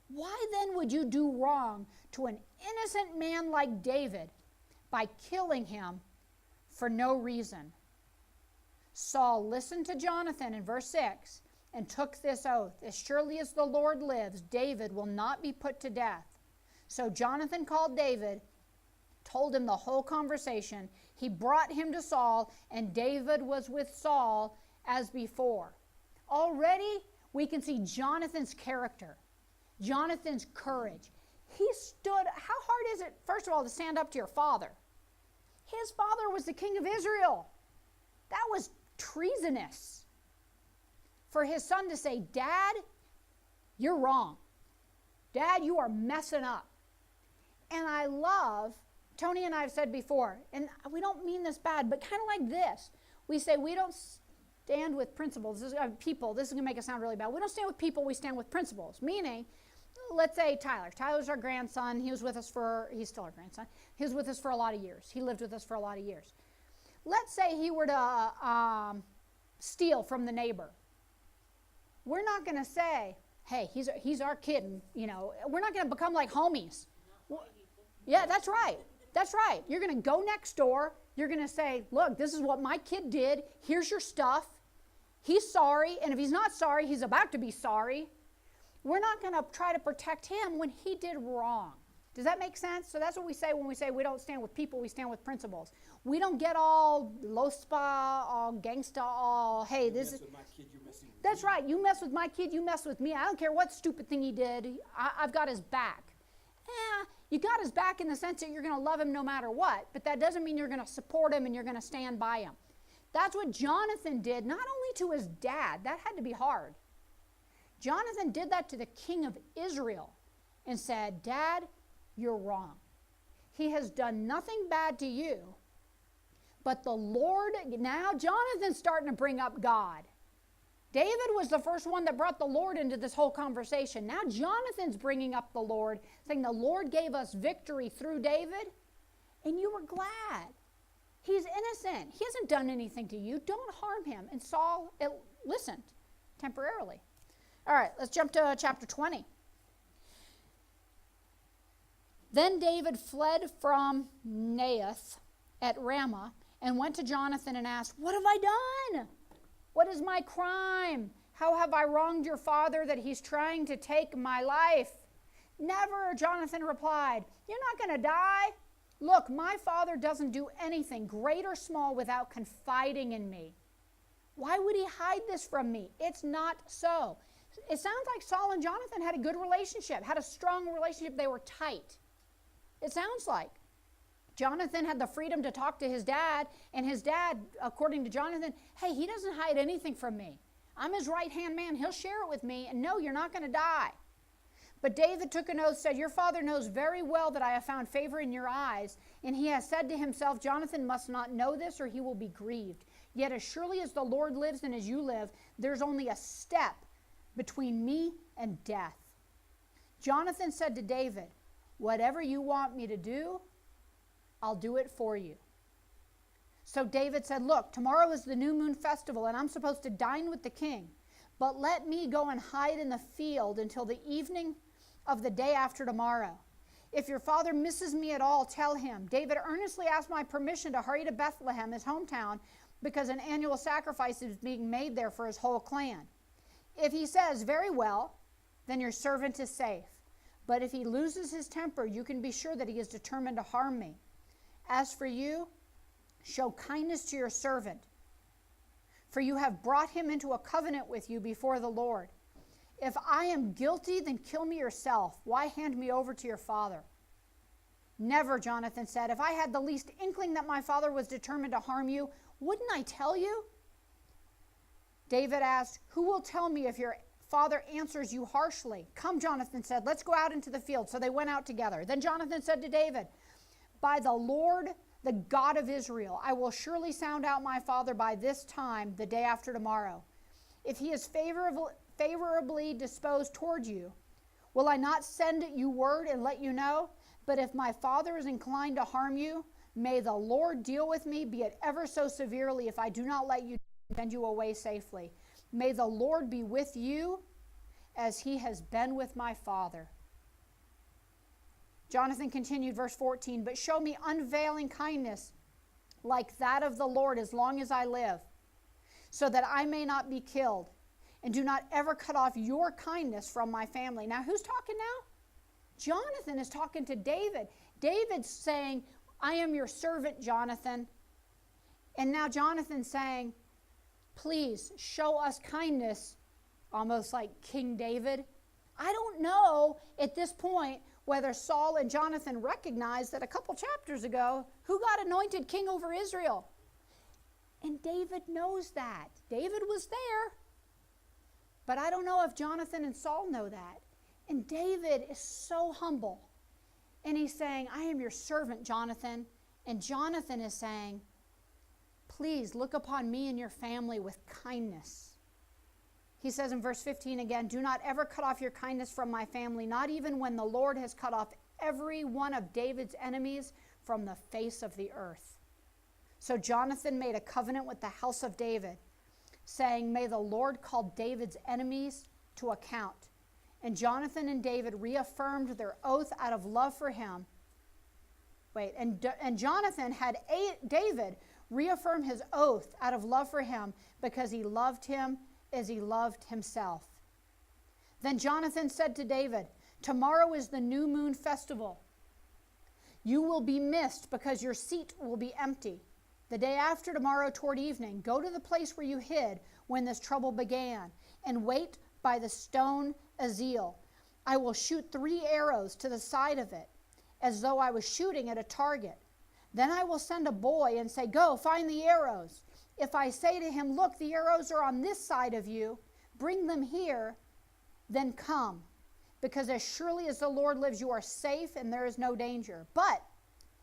Why then would you do wrong to an innocent man like David by killing him for no reason? Saul listened to Jonathan in verse 6 and took this oath, as surely as the Lord lives, David will not be put to death. So Jonathan called David, told him the whole conversation. He brought him to Saul, and David was with Saul as before. Already, we can see Jonathan's character, Jonathan's courage. He stood, how hard is it, first of all, to stand up to your father? His father was the king of Israel. That was treasonous. For his son to say, Dad, you're wrong. Dad, you are messing up. And I love, Tony and I have said before, and we don't mean this bad, but kind of like this. We say we don't stand with principles. People, this is going to make it sound really bad. We don't stand with people, we stand with principles. Meaning, let's say Tyler. Tyler's our grandson. He was with us he's still our grandson. He was with us for a lot of years. He lived with us for a lot of years. Let's say he were to steal from the neighbor. We're not going to say, hey, he's our kid. And, we're not going to become like homies. Yeah, that's right. That's right. You're going to go next door. You're going to say, look, this is what my kid did. Here's your stuff. He's sorry. And if he's not sorry, he's about to be sorry. We're not going to try to protect him when he did wrong. Does that make sense? So that's what we say when we say we don't stand with people, we stand with principles. We don't get all low spa, all gangsta, all, hey, this is... My kid, you're messing with That's me. right. You mess with my kid, you mess with me. I don't care what stupid thing he did. I've got his back. You got his back in the sense that you're going to love him no matter what, but that doesn't mean you're going to support him and you're going to stand by him. That's what Jonathan did, not only to his dad. That had to be hard. Jonathan did that to the king of Israel and said, Dad, you're wrong. He has done nothing bad to you, but the Lord, now Jonathan's starting to bring up God. David was the first one that brought the Lord into this whole conversation. Now Jonathan's bringing up the Lord, saying the Lord gave us victory through David, and you were glad. He's innocent. He hasn't done anything to you. Don't harm him. And Saul listened temporarily. All right, let's jump to chapter 20. Then David fled from Naioth at Ramah and went to Jonathan and asked, what have I done? What is my crime? How have I wronged your father that he's trying to take my life? Never, Jonathan replied. You're not going to die. Look, my father doesn't do anything, great or small, without confiding in me. Why would he hide this from me? It's not so. It sounds like Saul and Jonathan had a good relationship, had a strong relationship. They were tight. It sounds like. Jonathan had the freedom to talk to his dad, and his dad, according to Jonathan, hey, he doesn't hide anything from me. I'm his right-hand man. He'll share it with me, and no, you're not going to die. But David took an oath, said, your father knows very well that I have found favor in your eyes, and he has said to himself, Jonathan must not know this, or he will be grieved. Yet as surely as the Lord lives and as you live, there's only a step between me and death. Jonathan said to David, whatever you want me to do, I'll do it for you. So David said, look, tomorrow is the new moon festival, and I'm supposed to dine with the king. But let me go and hide in the field until the evening of the day after tomorrow. If your father misses me at all, tell him. David earnestly asked my permission to hurry to Bethlehem, his hometown, because an annual sacrifice is being made there for his whole clan. If he says, very well, then your servant is safe. But if he loses his temper, you can be sure that he is determined to harm me. As for you, show kindness to your servant, for you have brought him into a covenant with you before the Lord. If I am guilty, then kill me yourself. Why hand me over to your father?" "Never," Jonathan said. "If I had the least inkling that my father was determined to harm you, wouldn't I tell you?" David asked, "Who will tell me if your father answers you harshly?" "Come," Jonathan said, "let's go out into the field." So they went out together. Then Jonathan said to David, "By the Lord, the God of Israel, I will surely sound out my father by this time, the day after tomorrow. If he is favorably disposed toward you, will I not send you word and let you know? But if my father is inclined to harm you, may the Lord deal with me, be it ever so severely, if I do not let you send you away safely. May the Lord be with you as he has been with my father." Jonathan continued, verse 14, "But show me unveiling kindness like that of the Lord as long as I live, so that I may not be killed. And do not ever cut off your kindness from my family." Now, who's talking now? Jonathan is talking to David. David's saying, "I am your servant, Jonathan." And now Jonathan's saying, "Please show us kindness," almost like King David. I don't know at this point whether Saul and Jonathan recognized that a couple chapters ago, who got anointed king over Israel? And David knows that. David was there. But I don't know if Jonathan and Saul know that. And David is so humble. And he's saying, "I am your servant, Jonathan." And Jonathan is saying, "Please look upon me and your family with kindness." He says in verse 15 again, "Do not ever cut off your kindness from my family, not even when the Lord has cut off every one of David's enemies from the face of the earth." So Jonathan made a covenant with the house of David, saying, "May the Lord call David's enemies to account." And Jonathan and David reaffirmed their oath out of love for him. And Jonathan had David reaffirm his oath out of love for him because he loved him as he loved himself. Then Jonathan said to David, "Tomorrow is the new moon festival. You will be missed because your seat will be empty. The day after tomorrow toward evening, go to the place where you hid when this trouble began and wait by the stone Azel. I will shoot 3 arrows to the side of it, as though I was shooting at a target. Then I will send a boy and say, 'Go, find the arrows.' If I say to him, 'Look, the arrows are on this side of you, bring them here,' then come, because as surely as the Lord lives, you are safe and there is no danger. But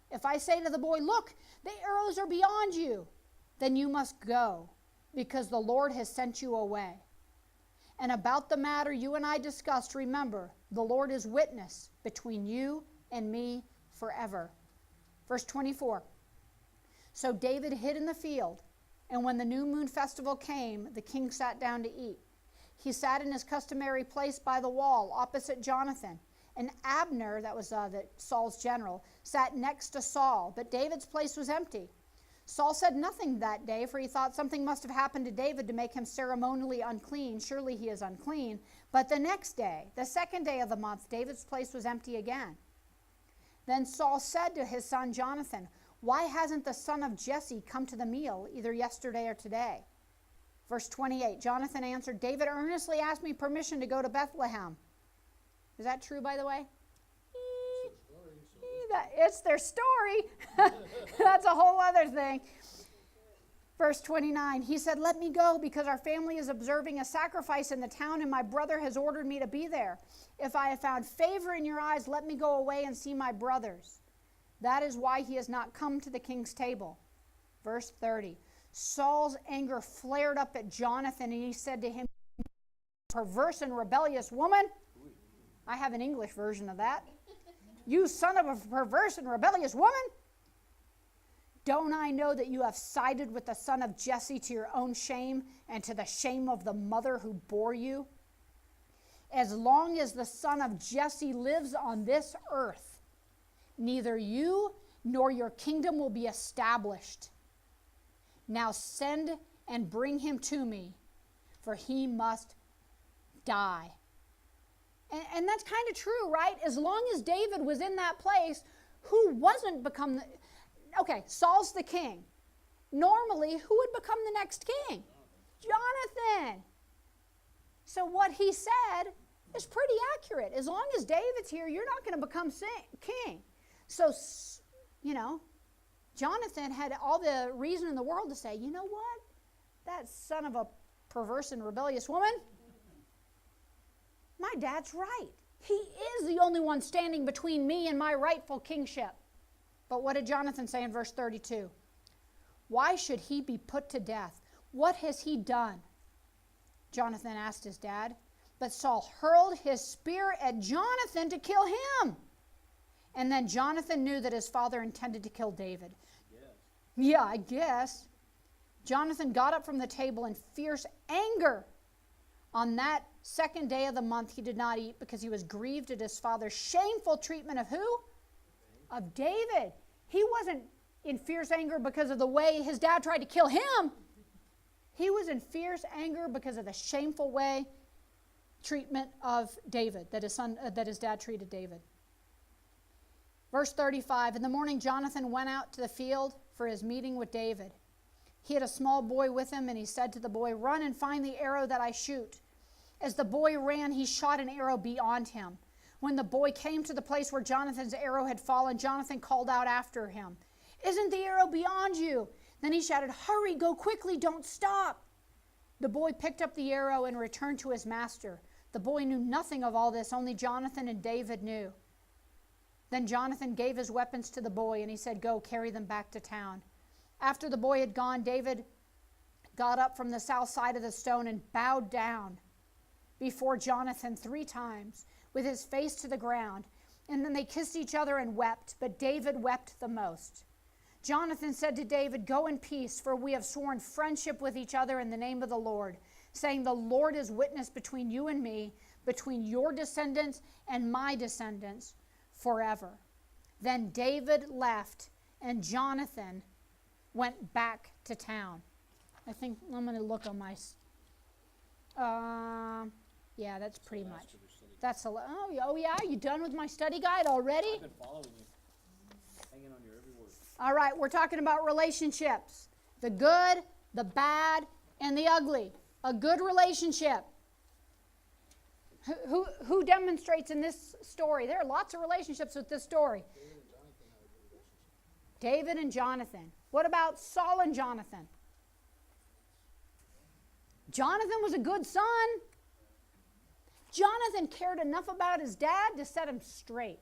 if I say to the boy, 'Look, the arrows are beyond you,' then you must go, because the Lord has sent you away. And about the matter you and I discussed, remember, the Lord is witness between you and me forever." Verse 24. So David hid in the field, and when the new moon festival came, the king sat down to eat. He sat in his customary place by the wall opposite Jonathan. And Abner, that was Saul's general, sat next to Saul, but David's place was empty. Saul said nothing that day, for he thought something must have happened to David to make him ceremonially unclean. Surely he is unclean. But the next day, the second day of the month, David's place was empty again. Then Saul said to his son Jonathan, "Why hasn't the son of Jesse come to the meal, either yesterday or today?" Verse 28, Jonathan answered, "David earnestly asked me permission to go to Bethlehem." Is that true, by the way? It's their story. That's a whole other thing. Verse 29, he said, "Let me go because our family is observing a sacrifice in the town and my brother has ordered me to be there. If I have found favor in your eyes, let me go away and see my brothers." That is why he has not come to the king's table. Verse 30, Saul's anger flared up at Jonathan and he said to him, "Perverse and rebellious woman." I have an English version of that. "You son of a perverse and rebellious woman. Don't I know that you have sided with the son of Jesse to your own shame and to the shame of the mother who bore you? As long as the son of Jesse lives on this earth, neither you nor your kingdom will be established. Now send and bring him to me, for he must die." And that's kind of true, right? As long as David was in that place, who wasn't become the... Okay, Saul's the king. Normally, who would become the next king? Jonathan. So what he said is pretty accurate. As long as David's here, you're not going to become king. So, you know, Jonathan had all the reason in the world to say, you know what? That son of a perverse and rebellious woman, my dad's right. He is the only one standing between me and my rightful kingship. But what did Jonathan say in verse 32? Why should he be put to death? What has he done? Jonathan asked his dad. But Saul hurled his spear at Jonathan to kill him. And then Jonathan knew that his father intended to kill David. Yes. Yeah, I guess. Jonathan got up from the table in fierce anger. On that second day of the month, he did not eat because he was grieved at his father's shameful treatment of who? Of David. He wasn't in fierce anger because of the way his dad tried to kill him. He was in fierce anger because of the shameful way treatment of David, that his dad treated David. Verse 35, in the morning Jonathan went out to the field for his meeting with David. He had a small boy with him, and he said to the boy, run and find the arrow that I shoot. As the boy ran, he shot an arrow beyond him. When the boy came to the place where Jonathan's arrow had fallen, Jonathan called out after him, isn't the arrow beyond you? Then he shouted, hurry, go quickly, don't stop. The boy picked up the arrow and returned to his master. The boy knew nothing of all this, only Jonathan and David knew. Then Jonathan gave his weapons to the boy, and he said, go, carry them back to town. After the boy had gone, David got up from the south side of the stone and bowed down before Jonathan 3 times, with his face to the ground. And then they kissed each other and wept, but David wept the most. Jonathan said to David, go in peace, for we have sworn friendship with each other in the name of the Lord, saying, the Lord is witness between you and me, between your descendants and my descendants forever. Then David left, and Jonathan went back to town. I think I'm going to look on my... yeah, that's pretty much. That's oh yeah, you done with my study guide already? I've been following you. Hanging on your every word. All right, we're talking about relationships. The good, the bad, and the ugly. A good relationship. Who demonstrates in this story? There are lots of relationships with this story. David and Jonathan. What about Saul and Jonathan? Jonathan was a good son. Jonathan cared enough about his dad to set him straight.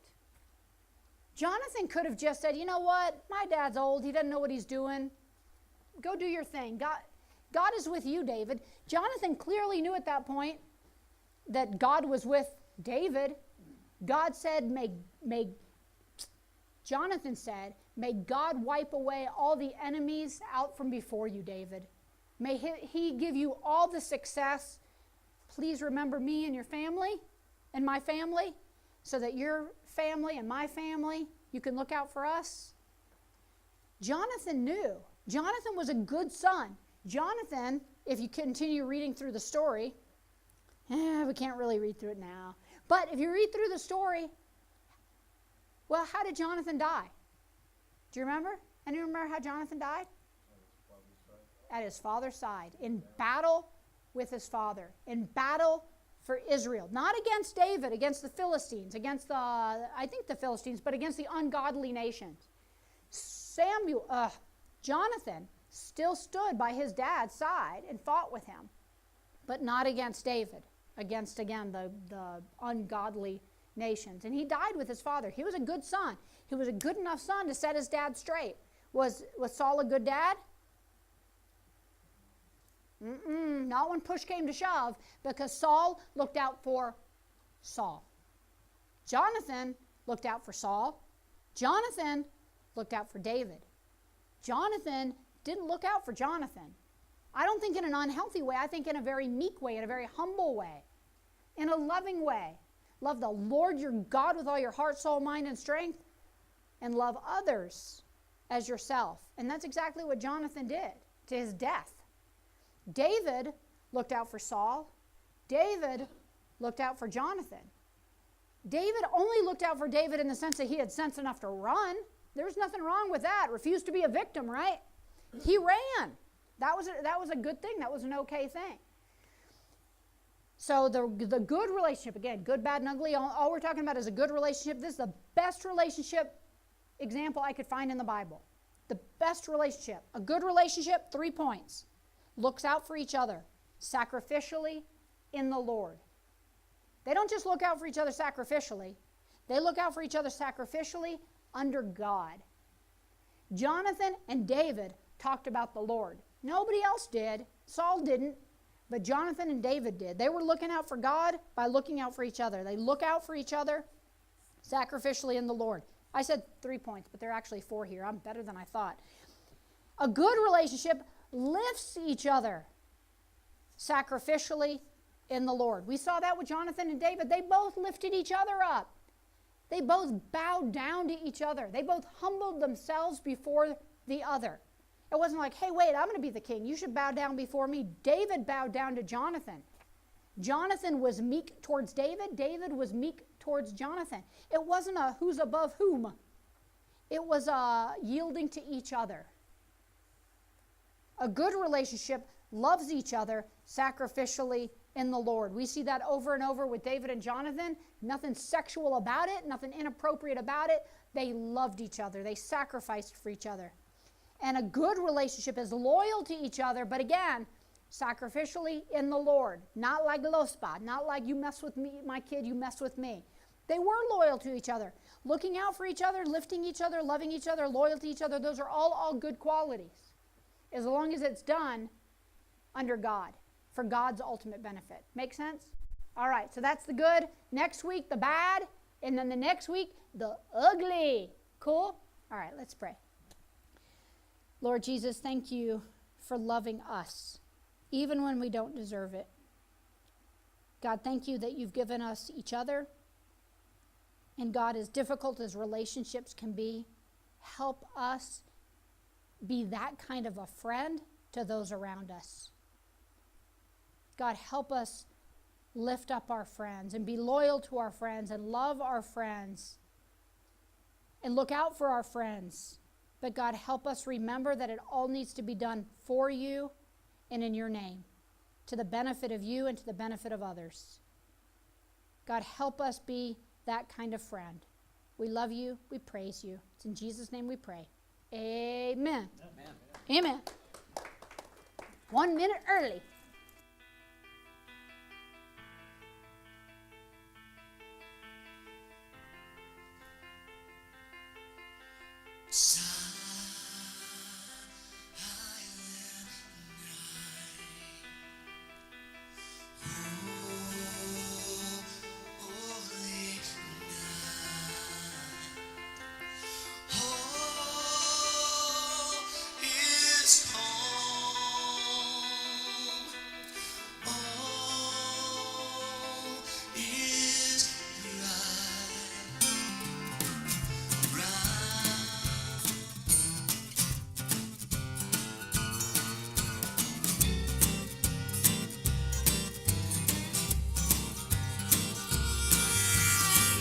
Jonathan could have just said, you know what? My dad's old. He doesn't know what he's doing. Go do your thing. God is with you, David. Jonathan clearly knew at that point that God was with David. God said, Jonathan said, may God wipe away all the enemies out from before you, David. May he give you all the success. Please remember me and your family and my family so that your family and my family, you can look out for us. Jonathan knew. Jonathan was a good son. Jonathan, if you continue reading through the story, we can't really read through it now. But if you read through the story, well, how did Jonathan die? Do you remember? Anyone remember how Jonathan died? At his father's side, in battle with his father, in battle for Israel. Not against David, against the Philistines, against the Philistines, but against the ungodly nations. Jonathan still stood by his dad's side and fought with him, but not against David, against, again, the ungodly nations. And he died with his father. He was a good son. He was a good enough son to set his dad straight. Was Saul a good dad? Not when push came to shove, because Saul looked out for Saul. Jonathan looked out for Saul. Jonathan looked out for David. Jonathan didn't look out for Jonathan. I don't think in an unhealthy way. I think in a very meek way, in a very humble way, in a loving way. Love the Lord your God with all your heart, soul, mind, and strength, and love others as yourself. And that's exactly what Jonathan did to his death. David looked out for Saul. David looked out for Jonathan. David only looked out for David in the sense that he had sense enough to run. There's nothing wrong with that. Refused to be a victim, right? He ran. That was a good thing. That was an okay thing. So the good relationship, again, good, bad, and ugly, all we're talking about is a good relationship. This is the best relationship example I could find in the Bible. The best relationship. A good relationship, 3 points. Looks out for each other sacrificially in the Lord. They don't just look out for each other sacrificially. They look out for each other sacrificially under God. Jonathan and David talked about the Lord. Nobody else did. Saul didn't. But Jonathan and David did. They were looking out for God by looking out for each other. They look out for each other sacrificially in the Lord. I said 3 points, but there are actually 4 here. I'm better than I thought. A good relationship lifts each other sacrificially in the Lord. We saw that with Jonathan and David. They both lifted each other up. They both bowed down to each other. They both humbled themselves before the other. It wasn't like, hey, wait, I'm going to be the king. You should bow down before me. David bowed down to Jonathan. Jonathan was meek towards David. David was meek towards Jonathan. It wasn't a who's above whom. It was a yielding to each other. A good relationship loves each other sacrificially in the Lord. We see that over and over with David and Jonathan. Nothing sexual about it, nothing inappropriate about it. They loved each other. They sacrificed for each other. And a good relationship is loyal to each other, but again, sacrificially in the Lord. Not like lospa, not like you mess with me, my kid, you mess with me. They were loyal to each other. Looking out for each other, lifting each other, loving each other, loyal to each other, those are all good qualities. As long as it's done under God, for God's ultimate benefit. Make sense? All right, so that's the good. Next week, the bad. And then the next week, the ugly. Cool? All right, let's pray. Lord Jesus, thank you for loving us, even when we don't deserve it. God, thank you that you've given us each other. And God, as difficult as relationships can be, help us be that kind of a friend to those around us. God, help us lift up our friends and be loyal to our friends and love our friends and look out for our friends. But God, help us remember that it all needs to be done for you and in your name, to the benefit of you and to the benefit of others. God, help us be that kind of friend. We love you. We praise you. It's in Jesus' name we pray. Amen. Amen. Amen. 1 minute early.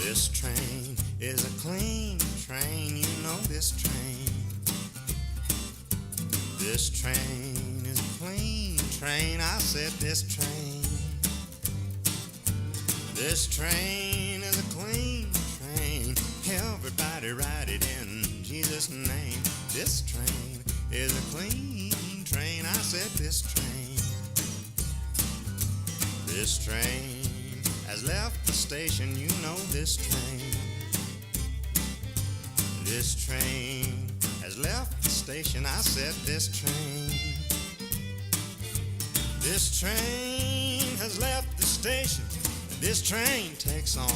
This train is a clean train, you know this train. This train is a clean train, I said this train. This train is a clean train, everybody ride it in Jesus' name. This train is a clean train, I said this train. This train has left the station, you know this train. This train has left the station, I said this train. This train has left the station, and this train takes on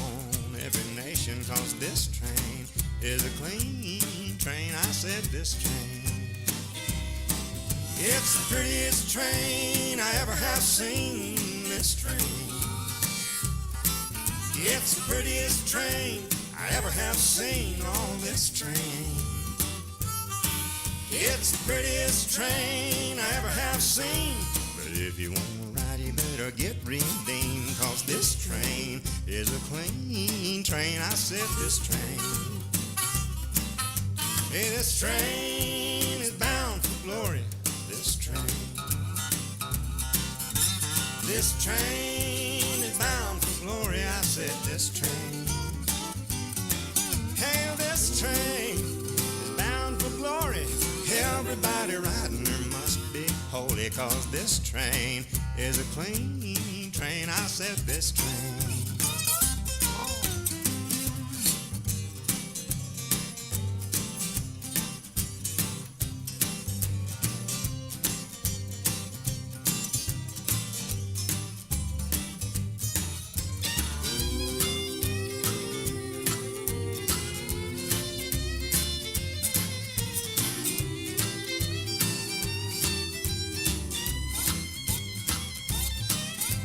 every nation, 'cause this train is a clean train, I said this train. It's the prettiest train I ever have seen, this train. It's the prettiest train I ever have seen on this train. It's the prettiest train I ever have seen. But if you want to ride, you better get redeemed, 'cause this train is a clean train. I said this train, hey, this train is bound for glory. This train is bound for glory. I said this train, hey, this train is bound for glory. Everybody riding there must be holy, 'cause this train is a clean train. I said this train.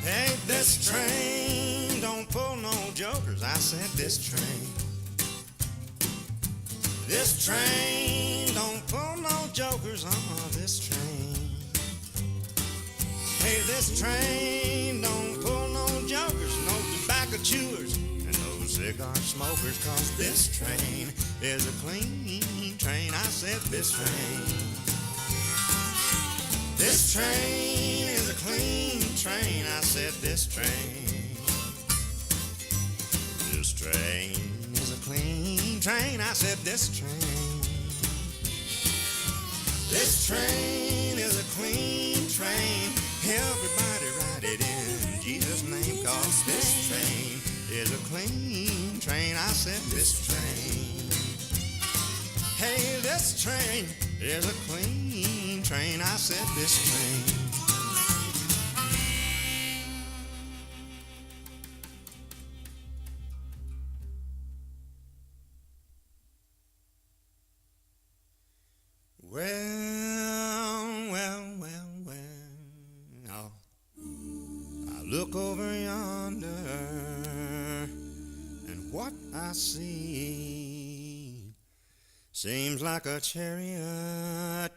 Hey, this train don't pull no jokers. I said this train. This train don't pull no jokers. This train. Hey, this train don't pull no jokers, no tobacco chewers, and no cigar smokers, 'cause this train is a clean train. I said this train. This train is a clean train. I said this train. This train is a clean train. I said this train. This train is a clean train. Everybody ride it in Jesus' name, 'cause this train is a clean train. I said this train. Hey, this train is a clean train. I said this train. Well, I look over yonder, and what I see seems like a chariot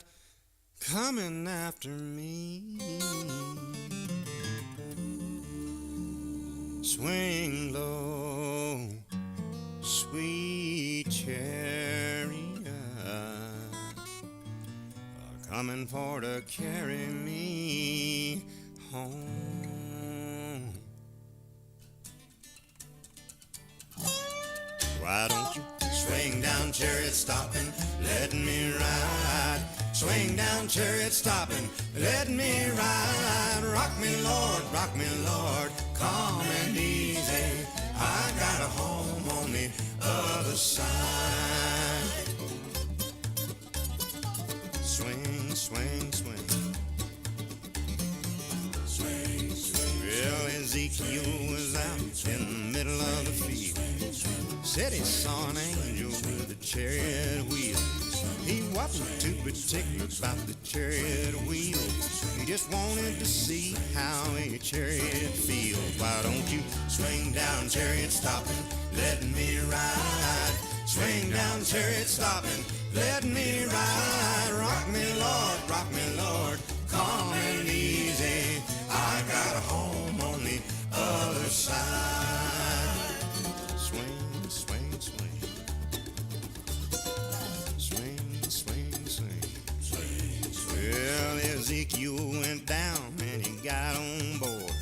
coming after me. Swing low, sweet chariot, coming for to carry me home. Why don't you swing down, chariot, stopping, let me ride. Swing down, chariot, stopping, let me ride. Rock me, Lord, calm and easy. I got a home on the other side. Swing, swing, swing. Swing, swing. Well, Ezekiel was out in the middle of the field. Said he saw an angel with a chariot wheel. He wasn't too particular about the chariot wheel. He just wanted to see how a chariot feels. Why don't you swing down, chariot, stopping, let me ride. Swing down, chariot, stopping, let me ride. Rock me, Lord, calm and easy. I got a home on the other side. Swing, swing, swing. Swing, swing, swing. Well, Ezekiel went down and he got on board.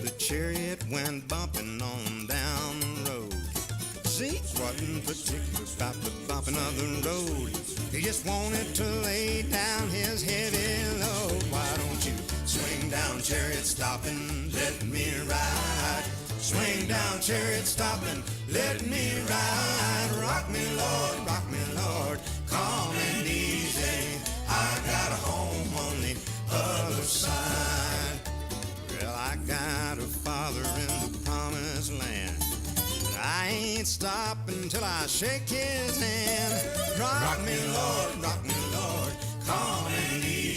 The chariot went bumping on down the road. Zeke wasn't particular about the bumping of the road. He just wanted to lay down his heavy load. Why don't you swing down, chariot, stopping, let me ride. Swing down, chariot, stopping, let me ride. Rock me, Lord, calm and easy. I got a home on the other side. Well, I got a father in the promised land. I ain't stopping till I shake his hand. Rock me, Lord, calm and easy.